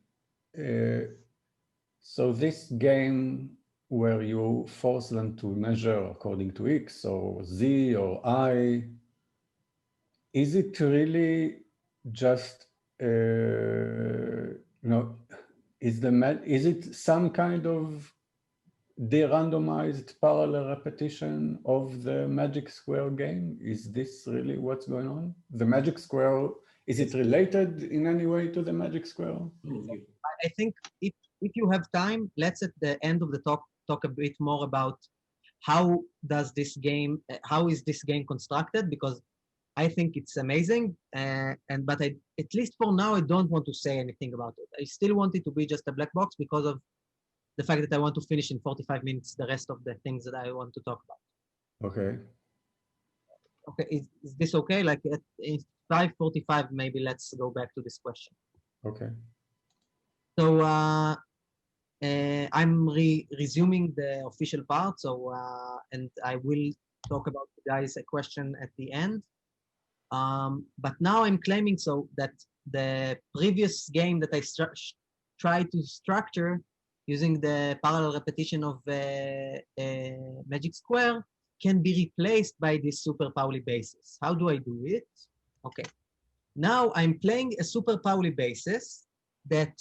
Speaker 3: So this game where you force them to measure according to X or Z or I, is it really just, is it some kind of de-randomized parallel repetition of the magic square game? Is this really what's going on? The magic square, is it related in any way to the magic square?
Speaker 1: I think if you have time, let's at the end of the talk a bit more about how is this game constructed, because I think it's amazing. But at least for now, I don't want to say anything about it. I still want it to be just a black box because of the fact that I want to finish in 45 minutes the rest of the things that I want to talk about.
Speaker 3: Okay.
Speaker 1: Okay, is this okay? Like at 5:45, maybe let's go back to this question.
Speaker 3: Okay.
Speaker 1: So I'm resuming the official part. So and I will talk about you guys a question at the end. But now I'm claiming so that the previous game that I tried to structure using the parallel repetition of magic square can be replaced by this super Pauli basis. How do I do it? Okay. Now I'm playing a super Pauli basis that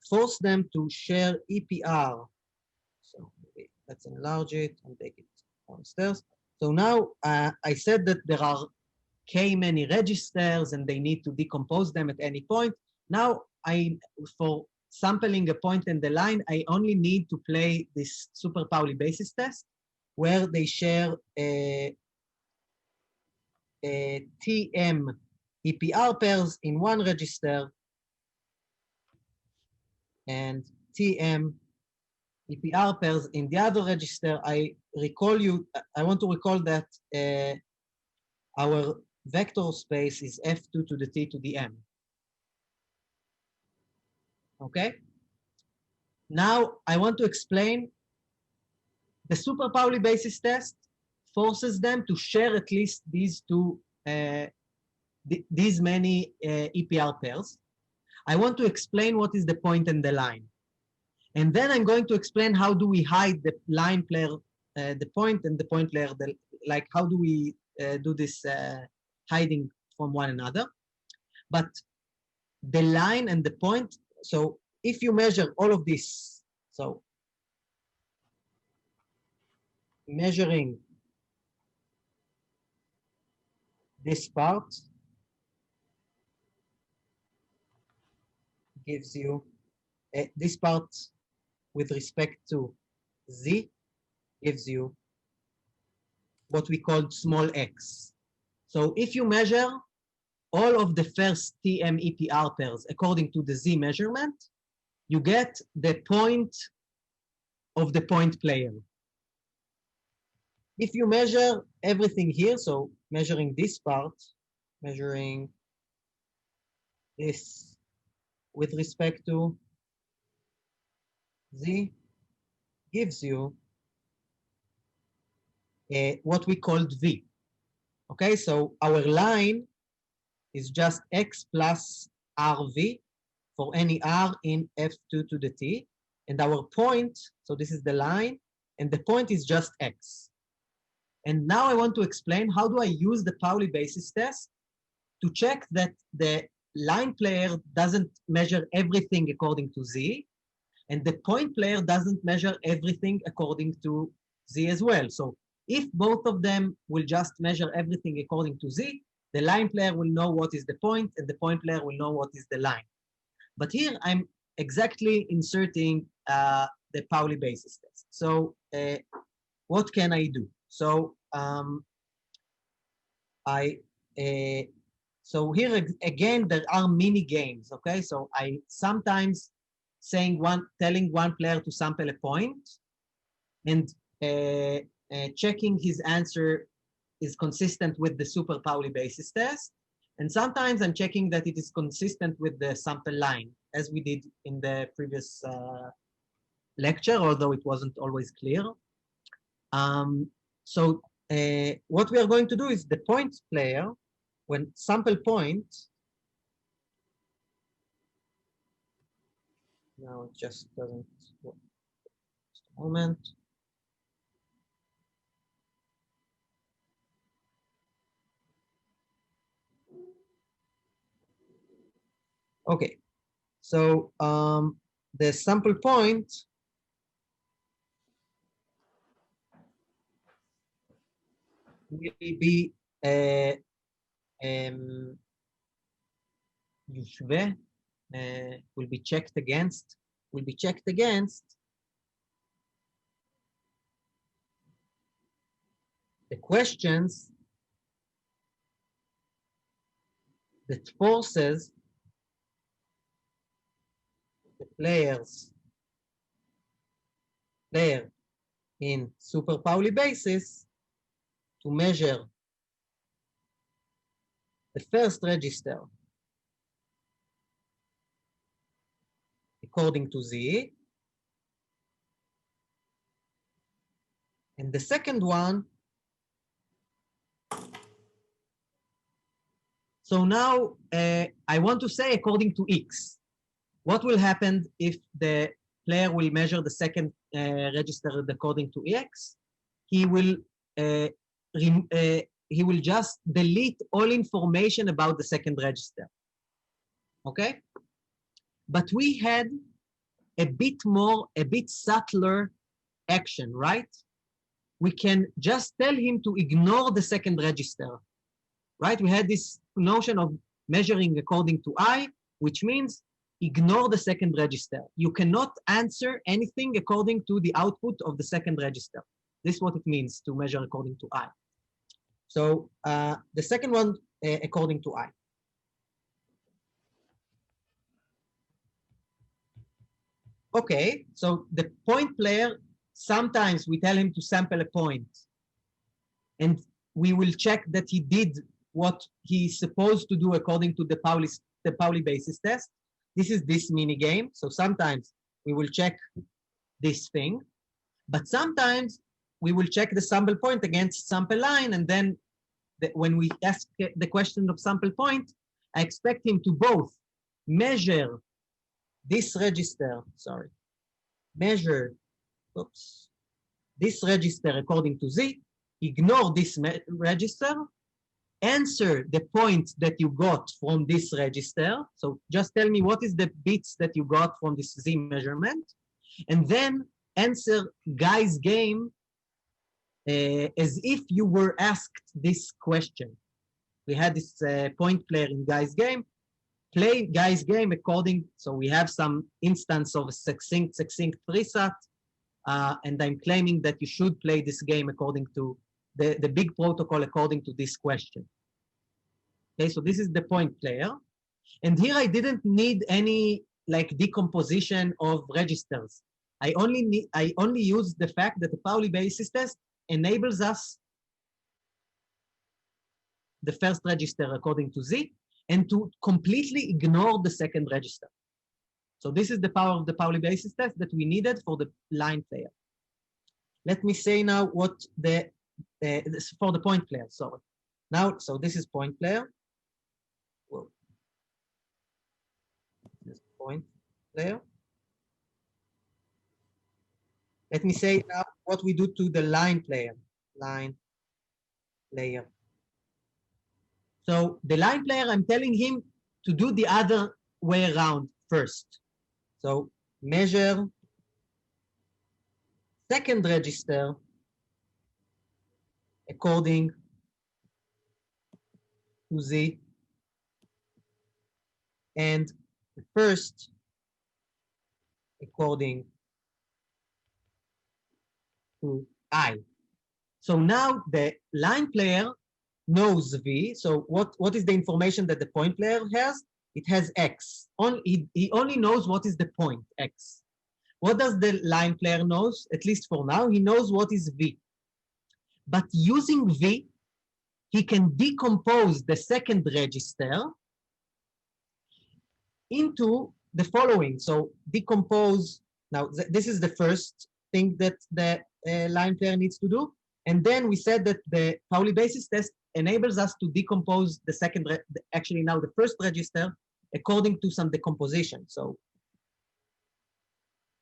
Speaker 1: force them to share EPR. So let's enlarge it and take it downstairs. So now I said that there are K many registers and they need to decompose them at any point. Now for sampling a point in the line, I only need to play this super Pauli basis test where they share a TM EPR pairs in one register and TM EPR pairs in the other register. I want to recall that our vector space is F2 to the T to the M. Okay? Now I want to explain the super Pauli basis test forces them to share at least these these many EPR pairs. I want to explain what is the point and the line. And then I'm going to explain how do we hide the line player, the point and the point player, like how do we do this hiding from one another. But the line and the point, so if you measure all of this, so measuring this part gives you this part with respect to Z gives you what we call small x. So if you measure all of the first TM-EPR pairs according to the Z measurement, you get the point of the point player. If you measure everything here, so measuring this part, measuring this with respect to Z, gives you what we called V. Okay, so our line is just X plus RV for any R in F2 to the T. And our point, so this is the line, and the point is just X. And now I want to explain how do I use the Pauli basis test to check that the line player doesn't measure everything according to Z, and the point player doesn't measure everything according to Z as well. So if both of them will just measure everything according to Z, the line player will know what is the point, and the point player will know what is the line. But here I'm exactly inserting the Pauli basis test. So what can I do? So so here again there are mini games. Okay, so I sometimes telling one player to sample a point, and checking his answer is consistent with the super Pauli basis test. And sometimes I'm checking that it is consistent with the sample line, as we did in the previous lecture, although it wasn't always clear. So what we are going to do is the point player, when sample point, now it just doesn't work. Just a moment. Okay, so the sample point will be yushve, will be checked against the questions that forces the player in super Pauli basis to measure the first register according to Z, and the second one. So now I want to say according to X. What will happen if the player will measure the second register according to X? He will just delete all information about the second register. Okay? But we had a bit subtler action, right? We can just tell him to ignore the second register, right? We had this notion of measuring according to I, which means ignore the second register. You cannot answer anything according to the output of the second register. This is what it means to measure according to I. So the second one, according to I. Okay, so the point player, sometimes we tell him to sample a point, and we will check that he did what he's supposed to do according to the Pauli basis test. This is this mini game. So sometimes we will check this thing, but sometimes we will check the sample point against sample line, and then when we ask the question of sample point, I expect him to both measure this register, measure this register according to Z, ignore this register, answer the point that you got from this register. So just tell me what is the bits that you got from this Z measurement, and then answer Guy's game as if you were asked this question. We had this point player in Guy's game, play Guy's game according, so we have some instance of a succinct 3-sat, and I'm claiming that you should play this game according to the big protocol according to this question. Okay, so this is the point player. And here I didn't need any like decomposition of registers. I only use the fact that the Pauli basis test enables us the first register according to Z and to completely ignore the second register. So this is the power of the Pauli basis test that we needed for the line player. Let me say now what for the point player, sorry. Now, so this is point player. Whoa. This is point player. Let me say now what we do to the line player. Line player. So the line player, I'm telling him to do the other way around first. So measure second register according to Z, and the first according to I. So now the line player knows V. So what is the information that the point player has? It has X. He only knows what is the point, X. What does the line player knows? At least for now, he knows what is V. But using V, he can decompose the second register into the following. So decompose, now this is the first thing that the line player needs to do. And then we said that the Pauli basis test enables us to decompose the second, actually now the first register according to some decomposition. So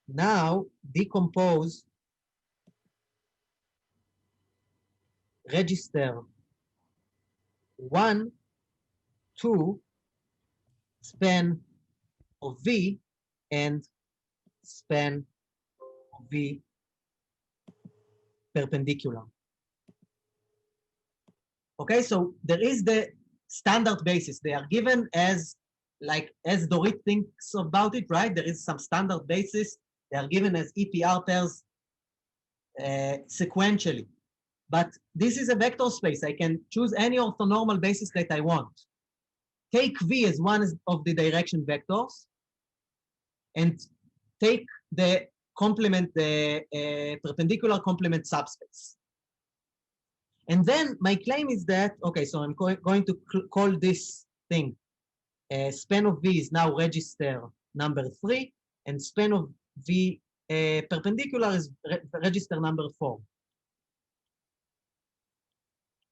Speaker 1: now decompose register 1, 2, span of V and span of V perpendicular. Okay, so there is the standard basis. They are given as, like, as Dorit thinks about it, right? There is some standard basis. They are given as EPR pairs sequentially. But this is a vector space. I can choose any orthonormal basis that I want. Take V as one of the direction vectors and take the complement, the perpendicular complement subspace. And then my claim is that, okay, so I'm going to call this thing, span of V is now register number 3, and span of V perpendicular is register number 4.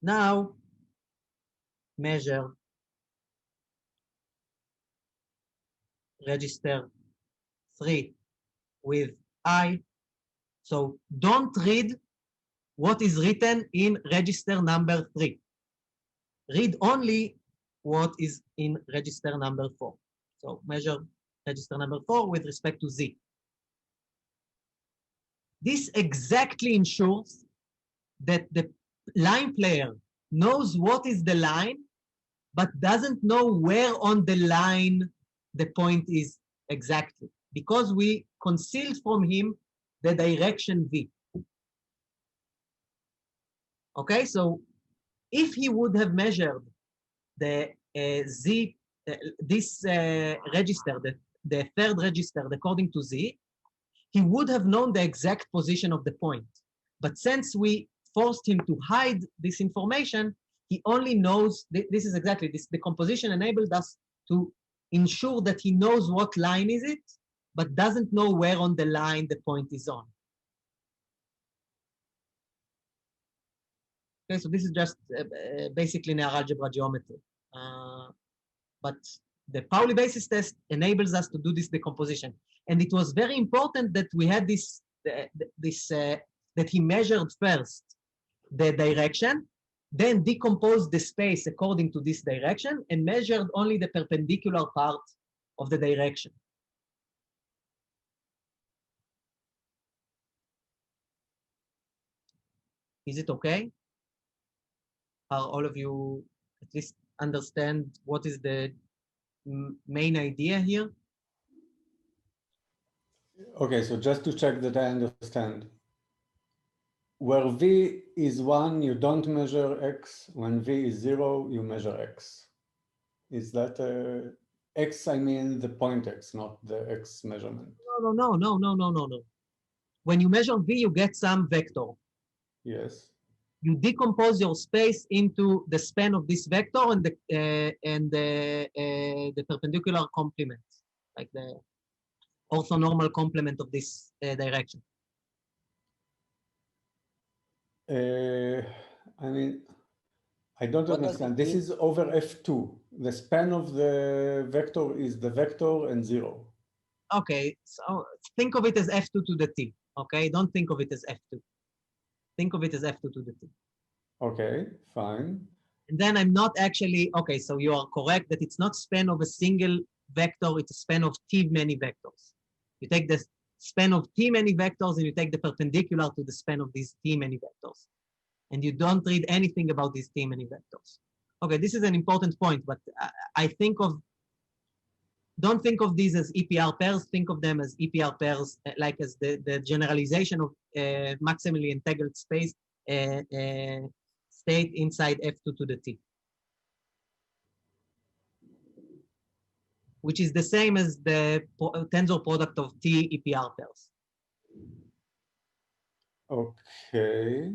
Speaker 1: Now, measure register 3 with I. So don't read what is written in register number 3. Read only what is in register number 4. So measure register number 4 with respect to Z. This exactly ensures that the line player knows what is the line, but doesn't know where on the line the point is exactly, because we concealed from him the direction V. Okay, so if he would have measured the Z, this register, the third register according to Z, he would have known the exact position of the point. But since we forced him to hide this information, he only knows, this is exactly, this decomposition enabled us to ensure that he knows what line is it, but doesn't know where on the line the point is on. Okay, so this is just basically linear algebra geometry. But the Pauli basis test enables us to do this decomposition. And it was very important that we had this, that he measured first the direction, then decomposed the space according to this direction, and measured only the perpendicular part of the direction. Is it okay? Are all of you at least understand what is the main idea here?
Speaker 3: Okay, so just to check that I understand. Where V is 1, you don't measure X. When V is 0, you measure X. Is that X, I mean the point X, not the X measurement.
Speaker 1: No. When you measure V, you get some vector.
Speaker 3: Yes.
Speaker 1: You decompose your space into the span of this vector and the perpendicular complement, like the orthonormal complement of this direction.
Speaker 3: I mean, I don't
Speaker 6: What does
Speaker 3: understand.
Speaker 6: it
Speaker 3: This
Speaker 6: mean?
Speaker 3: is over F2. The span of the vector is the vector and 0.
Speaker 1: Okay, so think of it as F2 to the T. Okay, don't think of it as F2. Think of it as F2 to the T.
Speaker 3: Okay, fine.
Speaker 1: And then I'm not actually, okay, so you are correct that it's not span of a single vector, it's a span of T many vectors. You take the span of T many vectors and you take the perpendicular to the span of these T many vectors. And you don't read anything about these T many vectors. Okay, this is an important point, but I think of, don't think of these as EPR pairs, think of them as EPR pairs, like as the generalization of maximally integrable space state inside F2 to the T, which is the same as the tensor product of T EPR pairs.
Speaker 3: Okay.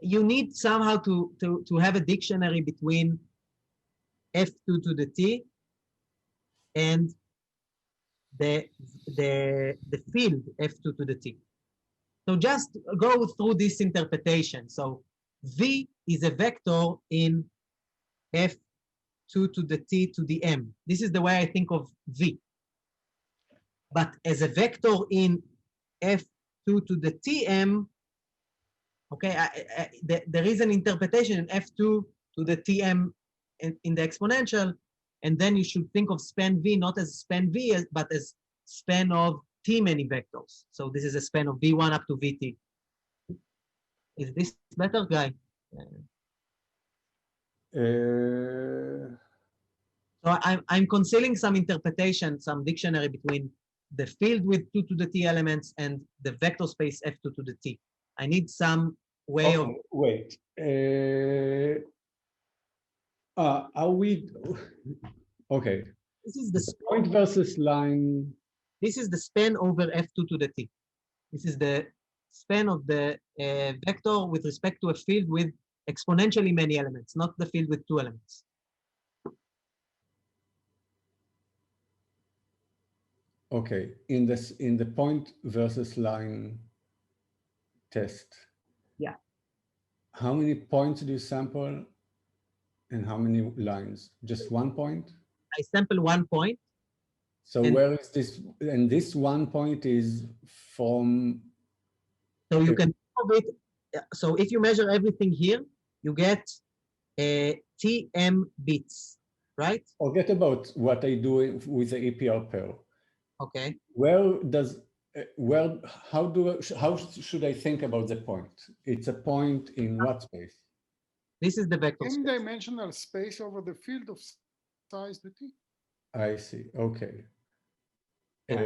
Speaker 1: You need somehow to have a dictionary between F2 to the T and the field F2 to the T. So just go through this interpretation. So V is a vector in F2 to the T to the M. This is the way I think of V. But as a vector in F2 to the TM, okay, there is an interpretation in F2 to the TM in the exponential, and then you should think of span V not as span V, but as span of T many vectors. So this is a span of V1 up to Vt. Is this better, Guy? So I'm concealing some interpretation, some dictionary between the field with 2 to the T elements and the vector space F2 to the T. I need some way of...
Speaker 3: Wait. Are we... Okay.
Speaker 1: This is the
Speaker 3: point versus line.
Speaker 1: This is the span over F2 to the T. This is the span of the vector with respect to a field with exponentially many elements, not the field with 2 elements.
Speaker 3: Okay, in the point versus line test.
Speaker 1: Yeah.
Speaker 3: How many points do you sample and how many lines? Just 1 point?
Speaker 1: I sample 1 point.
Speaker 3: So where is this? And this 1 point is from...
Speaker 1: So you can think of it. So if you measure everything here, you get TM bits, right?
Speaker 3: Forget about what I do with the EPR pair.
Speaker 1: Okay.
Speaker 3: How should I think about the point? It's a point in what space?
Speaker 1: This is the vector space.
Speaker 2: M-dimensional space over the field of size the T.
Speaker 3: I see. Okay.
Speaker 1: Yeah.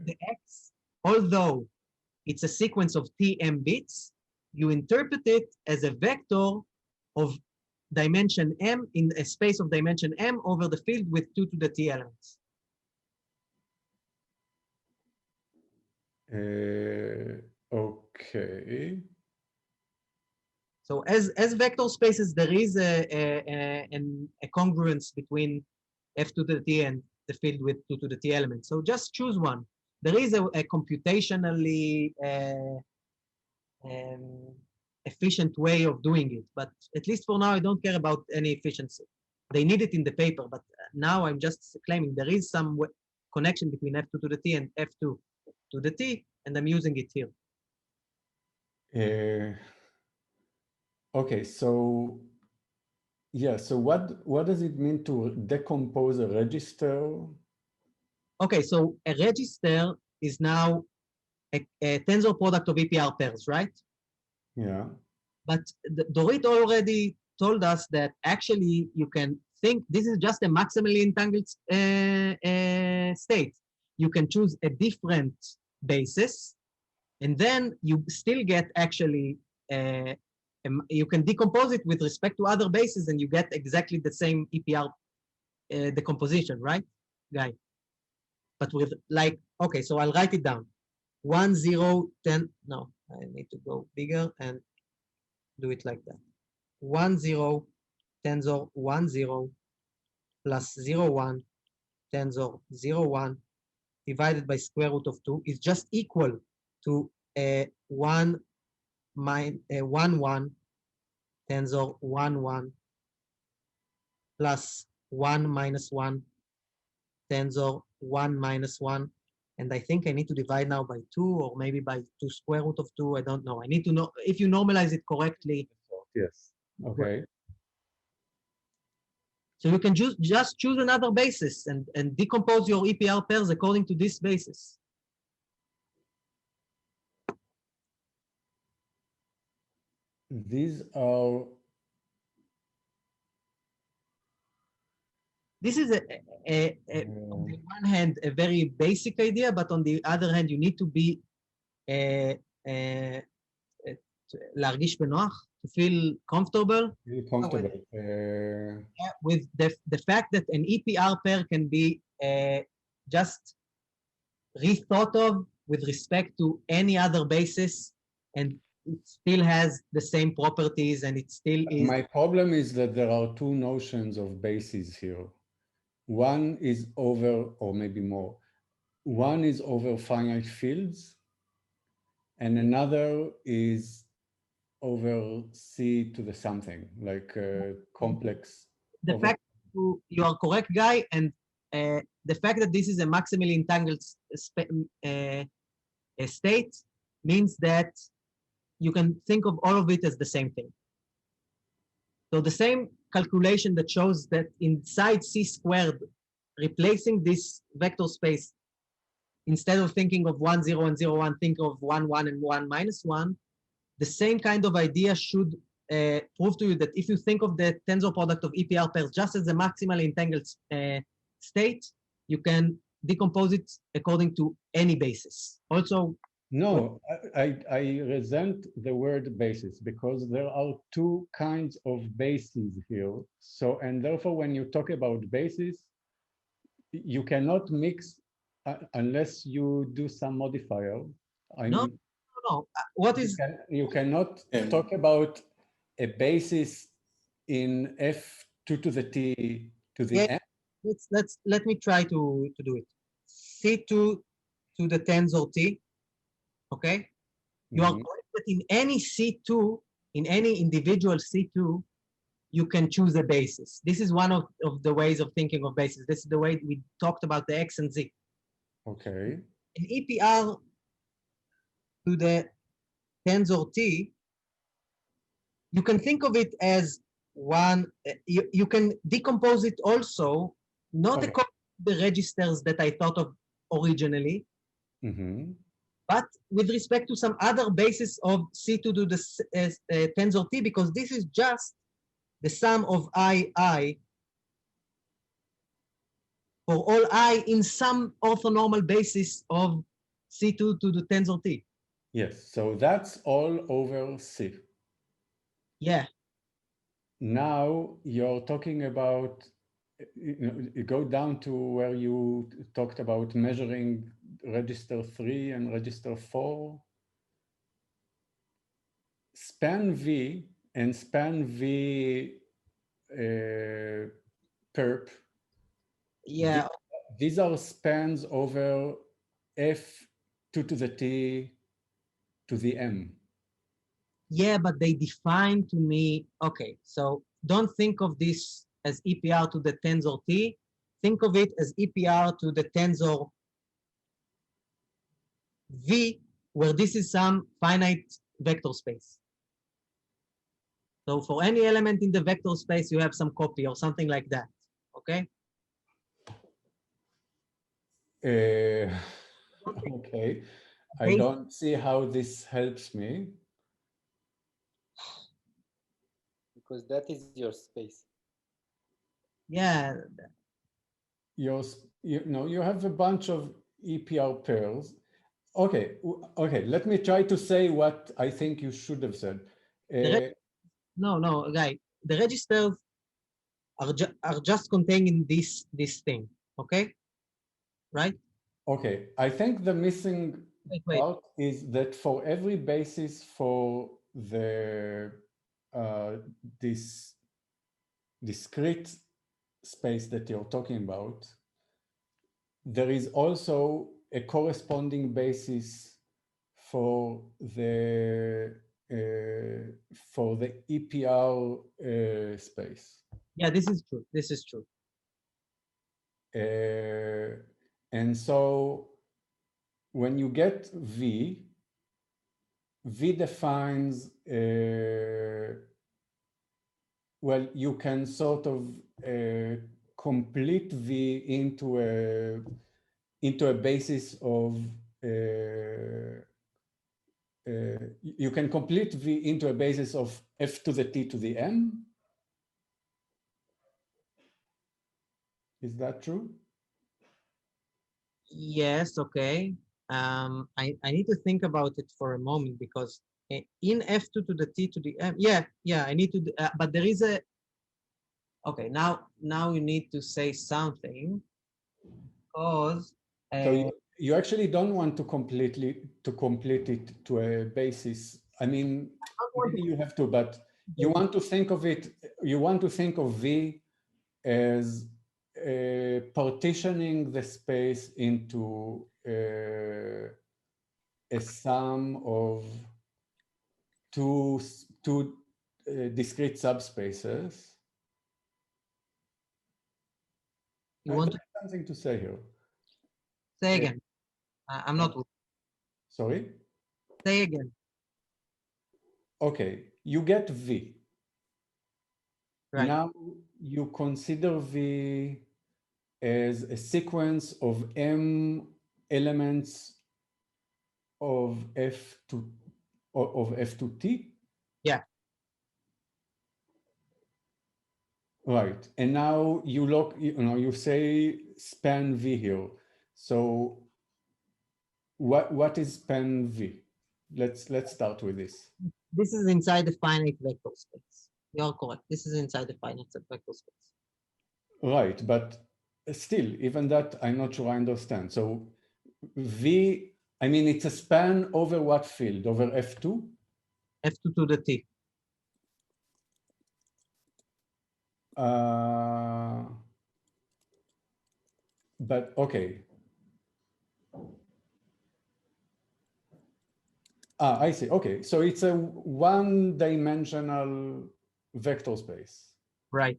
Speaker 1: The X, although it's a sequence of TM bits, you interpret it as a vector of dimension M in a space of dimension M over the field with 2 to the T elements.
Speaker 3: Okay.
Speaker 1: So as vector spaces, there is a congruence between F2 to the T and the field with 2 to the T elements. So just choose one. There is a computationally efficient way of doing it, but at least for now, I don't care about any efficiency. They need it in the paper, but now I'm just claiming there is some connection between F2 to the T and F2 to the T, and I'm using it here.
Speaker 3: Okay, so yeah, so what does it mean to decompose a register?
Speaker 1: Okay, so a register is now a tensor product of EPR pairs, right?
Speaker 3: Yeah.
Speaker 1: But Dorit already told us that actually you can think this is just a maximally entangled state. You can choose a different basis And then you still get actually, you can decompose it with respect to other bases and you get exactly the same EPR decomposition, right, Guy? But with like, okay, so I'll write it down. 1, 0, 10, no, I need to go bigger and do it like that. 1, 0, tensor 1, 0, plus 0, 1, tensor 0, 1, divided by square root of 2 is just equal to 1, 1, tensor 1, 1, plus 1 minus 1, tensor 1 minus 1. And I think I need to divide now by 2 or maybe by 2 square root of 2. I don't know. I need to know if you normalize it correctly.
Speaker 3: Yes. Okay.
Speaker 1: So you can just choose another basis and decompose your EPR pairs according to this basis.
Speaker 3: These are.
Speaker 1: This is on the one hand a very basic idea, but on the other hand you need to be להרגיש בנוח, to feel comfortable.
Speaker 3: Really comfortable.
Speaker 1: With the fact that an EPR pair can be just rethought of with respect to any other basis, and it still has the same properties, and it still is.
Speaker 3: My problem is that there are two notions of bases here. One is over, or maybe more. One is over finite fields, and another is over C to the something, like complex.
Speaker 1: The fact you are correct, Guy, and the fact that this is a maximally entangled state means that you can think of all of it as the same thing. So the same calculation that shows that inside C squared, replacing this vector space, instead of thinking of 1, 0, and 0, 1, think of 1, 1, and 1 minus 1, the same kind of idea should prove to you that if you think of the tensor product of EPR pairs just as a maximally entangled state, you can decompose it according to any basis. Also,
Speaker 3: no, I resent the word basis because there are two kinds of bases here. So, and therefore, when you talk about basis, you cannot mix unless you do some modifier.
Speaker 1: No. What is
Speaker 3: you cannot talk about a basis in F2 to the T to the M?
Speaker 1: Let me try to do it. C2 to the tensor T, okay? You are correct that in any C2, in any individual C2, you can choose a basis. This is one of the ways of thinking of basis. This is the way we talked about the X and Z.
Speaker 3: Okay.
Speaker 1: In EPR to the tensor T, you can think of it as one, you can decompose it also, not according to the registers that I thought of originally, but with respect to some other basis of C2 to the tensor T, because this is just the sum of I for all I in some orthonormal basis of C2 to the tensor T.
Speaker 3: Yes, so that's all over C.
Speaker 1: Yeah.
Speaker 3: Now you're talking about, you go down to where you talked about measuring register 3 and register 4. Span V and span V perp.
Speaker 1: Yeah.
Speaker 3: These are spans over F2 to the T to the M.
Speaker 1: Yeah, but they define to me, okay, so don't think of this as EPR to the tensor T. Think of it as EPR to the tensor V, where this is some finite vector space. So for any element in the vector space, you have some copy or something like that, okay?
Speaker 3: Okay, I don't see how this helps me.
Speaker 6: Because that is your space.
Speaker 1: Yeah.
Speaker 3: You have a bunch of EPR pairs. Okay, okay. Let me try to say what I think you should have said.
Speaker 1: No, guy. The registers are just containing this thing. Okay, right?
Speaker 3: Okay, I think the missing
Speaker 1: Wait.
Speaker 3: part is that for every basis for the this discrete space that you're talking about, there is also a corresponding basis for the EPR space.
Speaker 1: Yeah, this is true. This is true.
Speaker 3: And so when you get V defines, well, you can sort of complete V into a basis of, you can complete V into a basis of F to the T to the M. Is that true?
Speaker 1: Yes, okay. I need to think about it for a moment because in F2 to the T to the M, yeah, I need to, but there is a, okay, now you need to say something because.
Speaker 3: So you actually don't want to complete it to a basis. I mean, maybe you have to, but you want to think of it, you want to think of V as partitioning the space into a sum of two discrete subspaces.
Speaker 1: You want to
Speaker 3: something to say here?
Speaker 1: say again. I'm not.
Speaker 3: Sorry?
Speaker 1: Say again.
Speaker 3: Okay, you get V.
Speaker 1: Right.
Speaker 3: Now you consider V as a sequence of M elements of F to T.
Speaker 1: Yeah.
Speaker 3: Right. And now you look, you say span V here. So what is span V? Let's start with this.
Speaker 1: This is inside the finite vector space. You're correct. This is inside the finite vector space.
Speaker 3: Right, but still, even that, I'm not sure I understand. So V, I mean, it's a span over what field? Over F2?
Speaker 1: F2 to the T.
Speaker 3: But okay. I see. Okay, so it's a one-dimensional vector space.
Speaker 1: Right.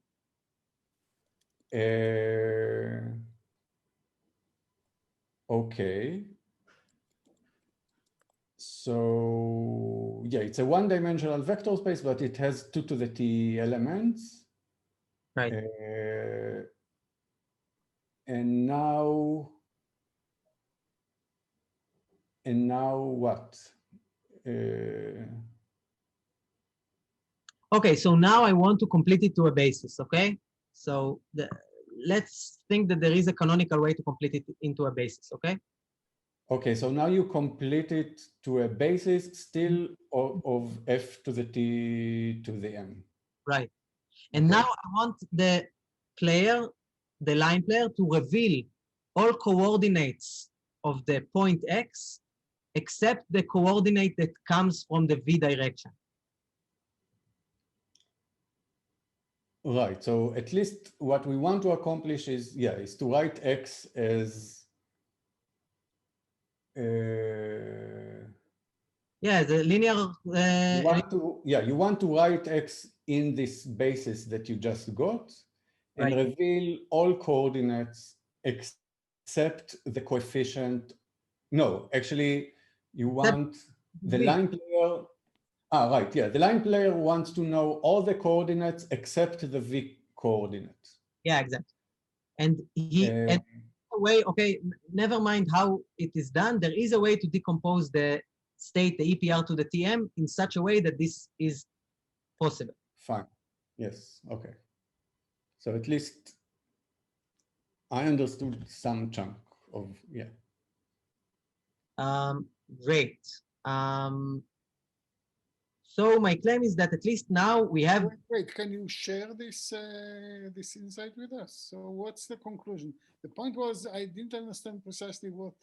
Speaker 3: Okay. So yeah, it's a one-dimensional vector space, but it has 2 to the T elements.
Speaker 1: Right.
Speaker 3: And now what?
Speaker 1: Okay, so now I want to complete it to a basis, okay? So let's think that there is a canonical way to complete it into a basis, okay?
Speaker 3: Okay, so now you complete it to a basis still of F to the T to the M.
Speaker 1: Right. And now I want the line player to reveal all coordinates of the point X except the coordinate that comes from the V direction.
Speaker 3: Right, so at least what we want to accomplish is, is to write X as
Speaker 1: the linear.
Speaker 3: You want to write X in this basis that you just got, and reveal all coordinates except the coefficient. No, actually, you want the line player. The line player wants to know all the coordinates except the V coordinate.
Speaker 1: Yeah, exactly. And and a way, okay, never mind how it is done. There is a way to decompose the state, the EPR to the TM, in such a way that this is possible.
Speaker 3: Fine. Yes. Okay. So at least I understood some chunk of,
Speaker 1: Great. So my claim is that at least now we have.
Speaker 2: Wait, can you share this this insight with us? So what's the conclusion? The point was I didn't understand precisely what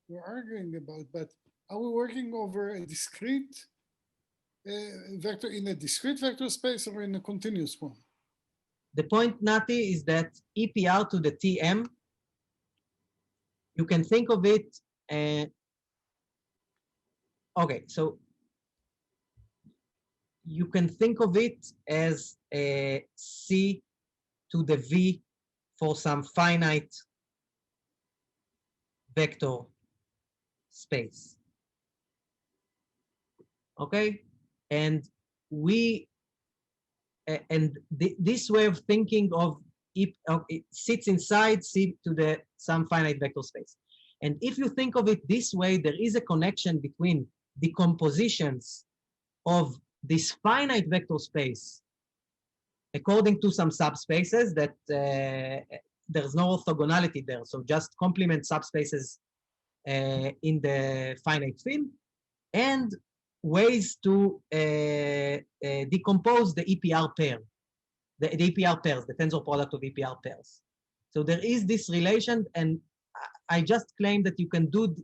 Speaker 2: we're arguing about, but are we working over a discrete vector in a discrete vector space or in a continuous one?
Speaker 1: The point, Nati, is that EPR to the TM, you can think of it. Okay, so you can think of it as a C to the V for some finite vector space. Okay, and this way of thinking of it sits inside C to the some finite vector space. And if you think of it this way, there is a connection between decompositions of this finite vector space according to some subspaces that there's no orthogonality there. So just complement subspaces in the finite field, and ways to decompose the EPR pair, the EPR pairs, the tensor product of EPR pairs. So there is this relation, and I just claim that you can do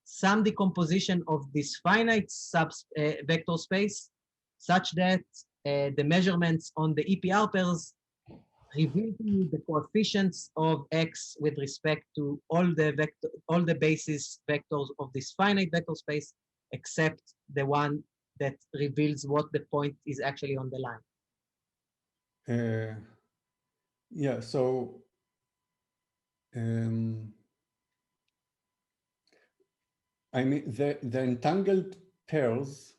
Speaker 1: some decomposition of this finite vector space such that the measurements on the EPR pairs reveal to you the coefficients of X with respect to all the basis vectors of this finite vector space, except the one that reveals what the point is actually on the line.
Speaker 3: Yeah, so I mean, the entangled pairs,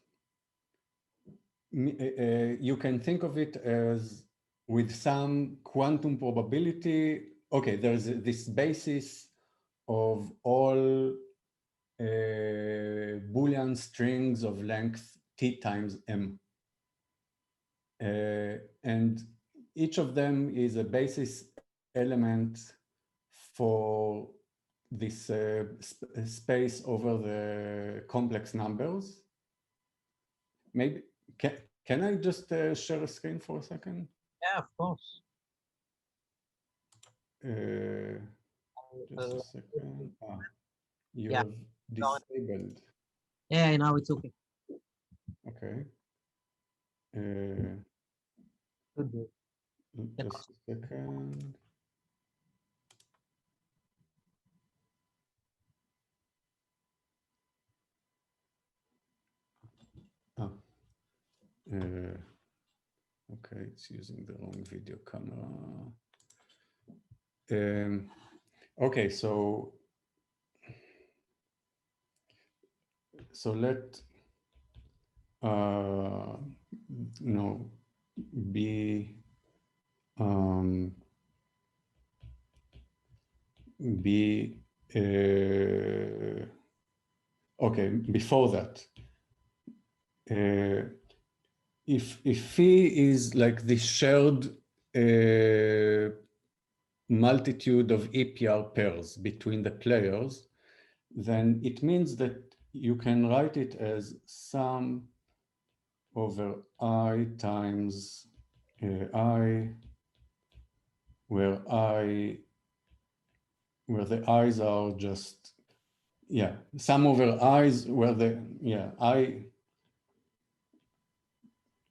Speaker 3: you can think of it as with some quantum probability. Okay, there's this basis of all Boolean strings of length T times M. And each of them is a basis element for this space over the complex numbers. Maybe, can I just share a screen for a second?
Speaker 1: Yeah, of course.
Speaker 3: Just a second. You
Speaker 1: Yeah.
Speaker 3: have disabled.
Speaker 1: Yeah, now it's okay.
Speaker 3: Okay.
Speaker 1: Could be.
Speaker 3: Just a second. Okay, it's using the wrong video camera. Okay, so let okay, before that, if phi is like the shared multitude of EPR pairs between the players, then it means that you can write it as sum over I times I, where the i's are just, yeah, sum over i's where the, yeah, I.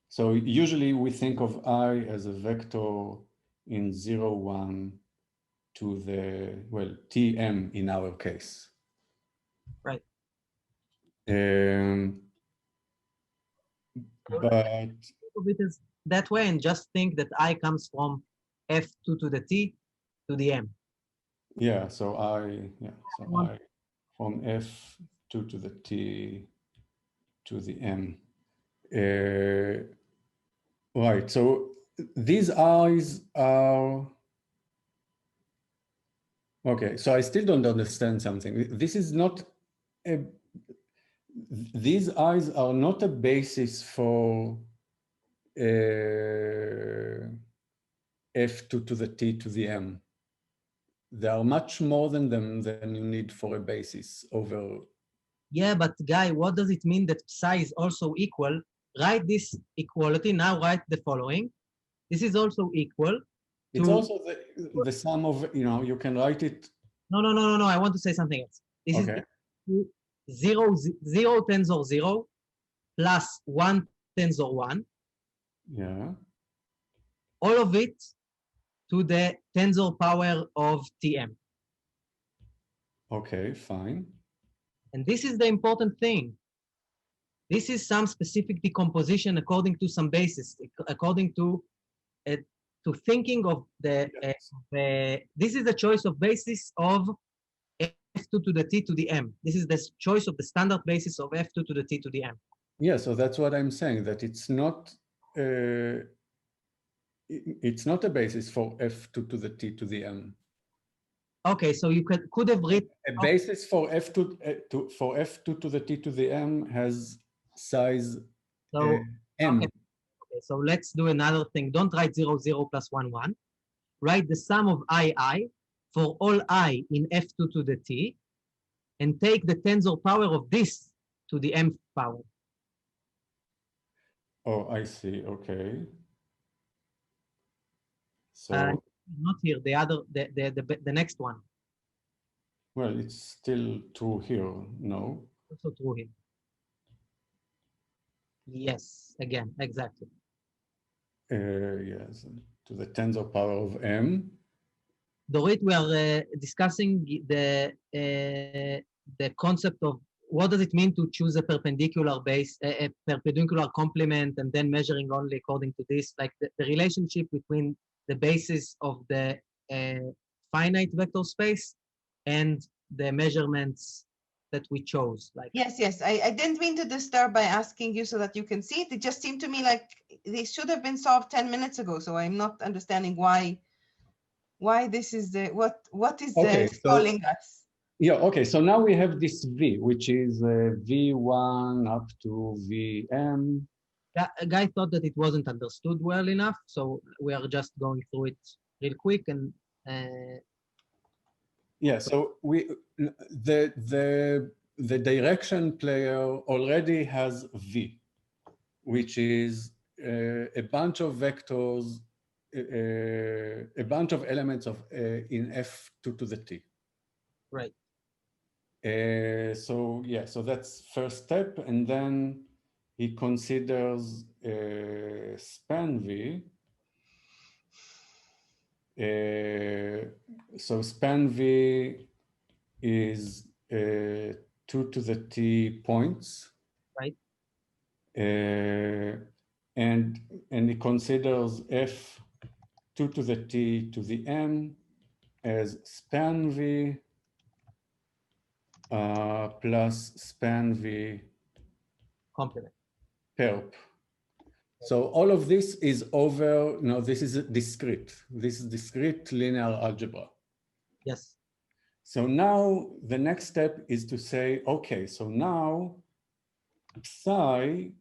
Speaker 3: So usually we think of I as a vector in 0, 1 to the, well, Tm in our case.
Speaker 1: Right.
Speaker 3: But
Speaker 1: it is that way, and just think that I comes from F2 to the T to the M.
Speaker 3: Yeah, so I from F2 to the T to the M. Right, so these I's are, okay, so I still don't understand something. This is not a, these I's are not a basis for F2 to the T to the M. There are much more than them than you need for a basis over
Speaker 1: Yeah, but Guy, what does it mean that psi is also equal? Write this equality. Now write the following. This is also equal
Speaker 3: It's
Speaker 1: to...
Speaker 3: also the sum of, you can write it.
Speaker 1: No. I want to say something else. This
Speaker 3: Okay.
Speaker 1: is 0 tensor 0 plus 1 tensor 1.
Speaker 3: Yeah.
Speaker 1: All of it to the tensor power of Tm.
Speaker 3: Okay, fine.
Speaker 1: And this is the important thing. This is some specific decomposition according to some basis, according to thinking of this is the choice of basis of f2 to the t to the m. This is the choice of the standard basis of f2 to the t to the m.
Speaker 3: Yeah, so that's what I'm saying, that it's not a basis for f2 to the t to the m.
Speaker 1: Okay, so you could have written
Speaker 3: a basis for f2 to the t to the m has size m.
Speaker 1: Okay, so let's do another thing. Don't write 0, 0 plus 1, 1. Write the sum of I for all I in f2 to the t, and take the tensor power of this to the m power.
Speaker 3: Oh, I see. Okay. So
Speaker 1: not here. The next one.
Speaker 3: Well, it's still true here. No.
Speaker 1: Also true here. Yes. Again. Exactly.
Speaker 3: Yes. To the tensor power of m.
Speaker 1: Dorit, we are discussing the concept of what does it mean to choose a perpendicular base, a perpendicular complement, and then measuring only according to this, like the relationship between the basis of the finite vector space and the measurements that we chose. Like
Speaker 4: yes, I didn't mean to disturb by asking you so that you can see it. It just seemed to me like they should have been solved 10 minutes ago. So I'm not understanding why this is the what is calling us.
Speaker 3: Yeah, okay, so now we have this V, which is V1 up to Vm.
Speaker 1: A guy thought that it wasn't understood well enough, so we are just going through it real quick. And
Speaker 3: yeah, so the direction player already has V, which is a bunch of vectors, a bunch of elements of in f2 to the t.
Speaker 1: Right.
Speaker 3: So yeah, so that's first step, and then he considers span V. So span V is 2 to the t points.
Speaker 1: Right.
Speaker 3: And he considers f2 to the t to the m as span V plus span V
Speaker 1: complement.
Speaker 3: Perp. So all of this is over, no, this is discrete. This is discrete linear algebra.
Speaker 1: Yes.
Speaker 3: So now the next step is to say, okay, so now psi,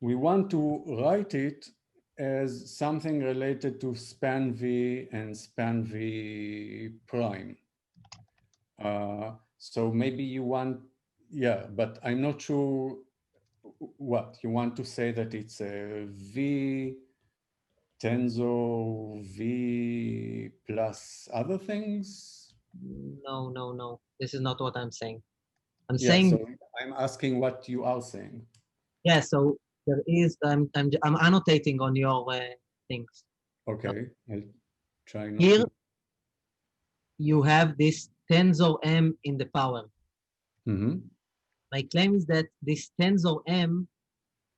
Speaker 3: we want to write it as something related to span V and span V prime. So maybe you want, yeah, but I'm not sure what you want to say, that it's a V tensor V plus other things.
Speaker 1: No. This is not what I'm saying. I'm saying.
Speaker 3: So I'm asking what you are saying.
Speaker 1: Yeah. So there is. I'm annotating on your things.
Speaker 3: Okay. I'll try not
Speaker 1: Here,
Speaker 3: to.
Speaker 1: you have this tensor m in the power.
Speaker 3: Mm-hmm.
Speaker 1: My claim is that this tensor m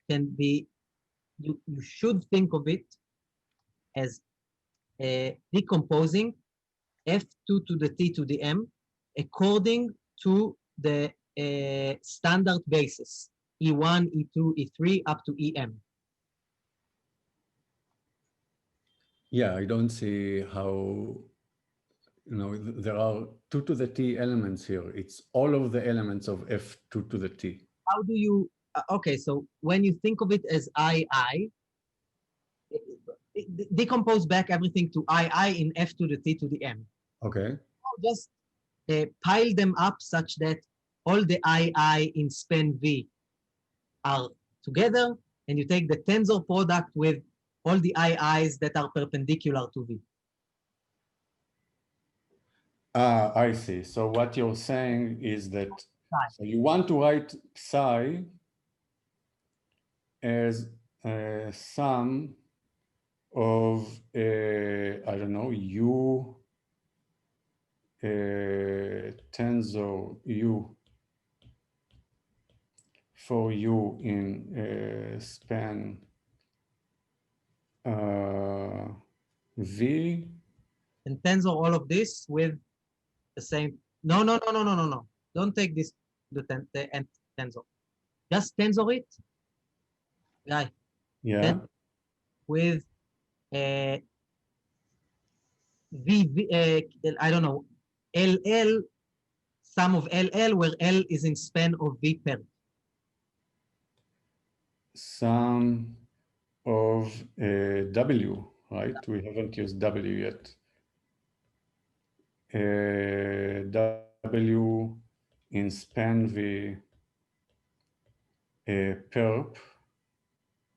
Speaker 1: can be, you should think of it as decomposing f2 to the t to the m according to the standard basis, E1, E2, E3, up to EM.
Speaker 3: Yeah, I don't see how, there are 2 to the t elements here. It's all of the elements of f2 to the t.
Speaker 1: How do you, okay, so when you think of it as II, decompose back everything to II in f to the t to the m.
Speaker 3: Okay.
Speaker 1: Just pile them up such that all the II in span V are together, and you take the tensor product with all the IIs that are perpendicular to V.
Speaker 3: I see. So what you're saying is that so you want to write psi as a sum of, I don't know, U tensor U for U in span V.
Speaker 1: And tensor all of this with the same. No. Don't take this, the tensor. Just tensor it, guy.
Speaker 3: Yeah.
Speaker 1: With V, I don't know, LL, sum of LL, where L is in span of V pair.
Speaker 3: Sum of W, right? We haven't used W yet. W in span V perp.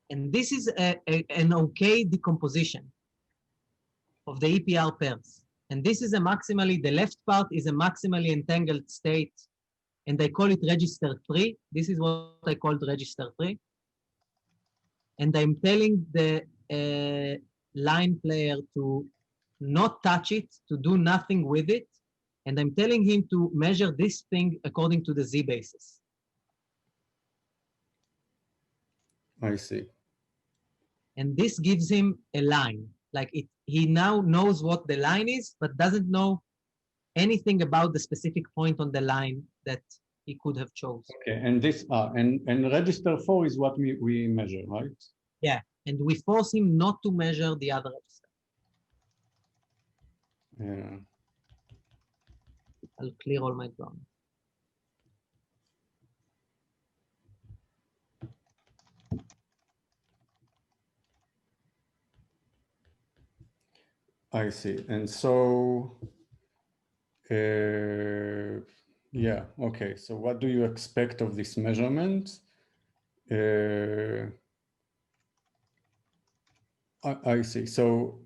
Speaker 1: And this is an okay decomposition of the EPR pairs. And this is a maximally, the left part is a maximally entangled state, and I call it register 3. This is what I called register 3. And I'm telling the line player to not touch it, to do nothing with it. And I'm telling him to measure this thing according to the Z basis.
Speaker 3: I see.
Speaker 1: And this gives him a line. Like he now knows what the line is, but doesn't know anything about the specific point on the line that he could have chose.
Speaker 3: Okay, and this and register 4 is what we measure, right?
Speaker 1: Yeah, and we force him not to measure the other register.
Speaker 3: Yeah.
Speaker 1: I'll clear all my ground.
Speaker 3: I see. And so, yeah, okay. So what do you expect of this measurement? I see. So,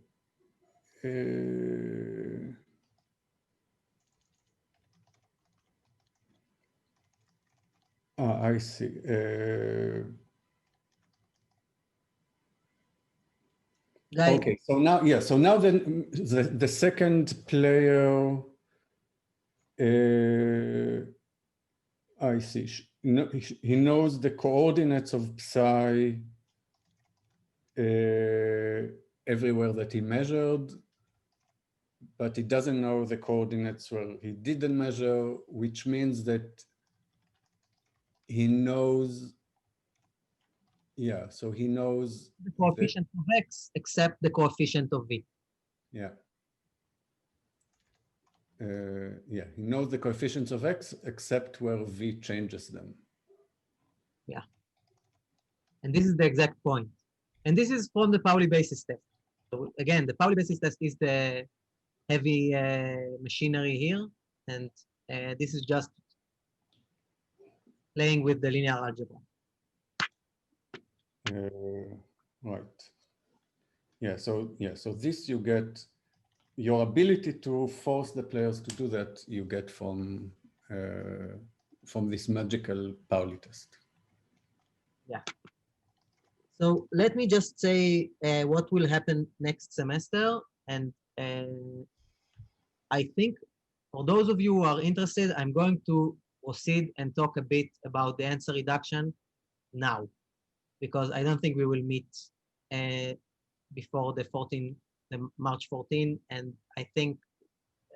Speaker 3: I see. Okay, so now, yeah, so now then the second player, I see. He knows the coordinates of psi everywhere that he measured, but he doesn't know the coordinates where he didn't measure, which means that he knows, yeah, so he knows
Speaker 1: the coefficient of X except the coefficient of V.
Speaker 3: Yeah. Yeah, he knows the coefficients of X except where V changes them.
Speaker 1: Yeah. And this is the exact point. And this is from the Pauli basis test. So again, the Pauli basis test is the heavy machinery here. And this is just playing with the linear algebra.
Speaker 3: Right. Yeah, so this you get, your ability to force the players to do that, you get from this magical Pauli test.
Speaker 1: Yeah. So let me just say what will happen next semester. And I think for those of you who are interested, I'm going to proceed and talk a bit about the answer reduction now, because I don't think we will meet before the March 14. And I think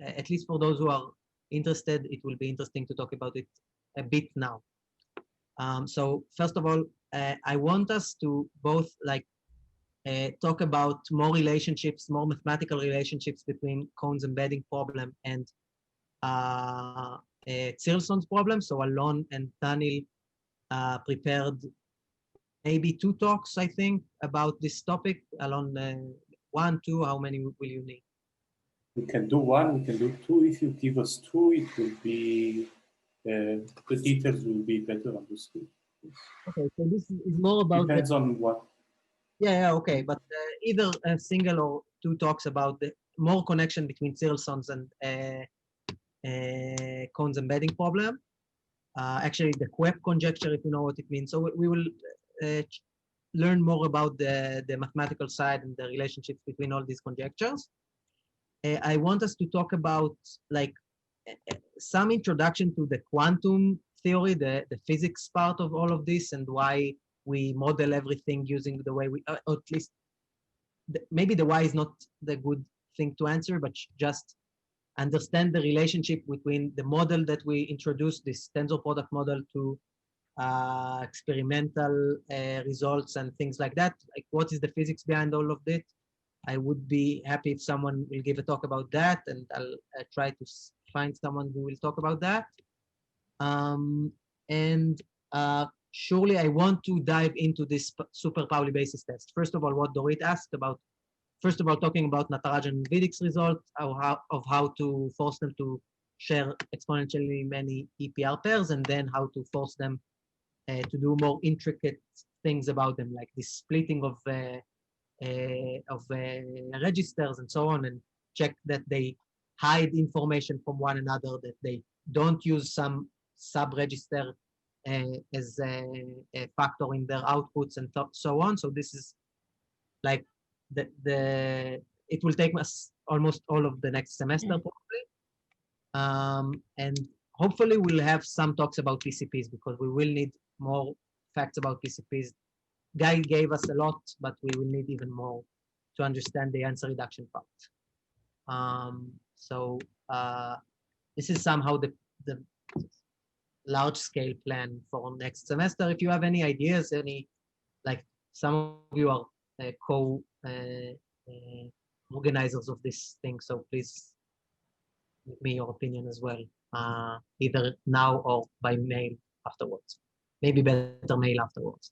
Speaker 1: at least for those who are interested, it will be interesting to talk about it a bit now. So first of all, I want us to both talk about more relationships, more mathematical relationships between Cohn's embedding problem and Tserson's problem. So Alon and Daniel prepared maybe 2 talks, I think, about this topic. Alon, 1, 2, how many will you need?
Speaker 5: We can do 1, we can do 2. If you give us 2, it will be the details will be better understood.
Speaker 1: Okay, so this is more about
Speaker 5: Depends on what.
Speaker 1: Yeah, okay, but either a single or two talks about the more connection between serial songs and cones embedding problem. Actually, the Quep conjecture, if you know what it means. So we will learn more about the mathematical side and the relationships between all these conjectures. I want us to talk about like some introduction to the quantum theory, the physics part of all of this, and why we model everything using the way we, or at least maybe the why is not the good thing to answer, but just understand the relationship between the model that we introduced, this tensor product model, to experimental results and things like that. Like, what is the physics behind all of it? I would be happy if someone will give a talk about that, and I'll try to find someone who will talk about that. Surely I want to dive into this super Pauli basis test. First of all, what Dorit asked about, first of all, talking about Natarajan and Vidic's result, of how to force them to share exponentially many EPR pairs, and then how to force them to do more intricate things about them, like this splitting of registers and so on, and check that they hide information from one another, that they don't use some sub-register as a factor in their outputs and so on. So this is like it will take us almost all of the next semester probably. And hopefully we'll have some talks about PCPs, because we will need more facts about PCPs. Guy gave us a lot, but we will need even more to understand the answer reduction part. This is somehow the large scale plan for next semester. If you have any ideas, like some of you are organizers of this thing, so please give me your opinion as well, either now or by mail afterwards. Maybe better mail afterwards.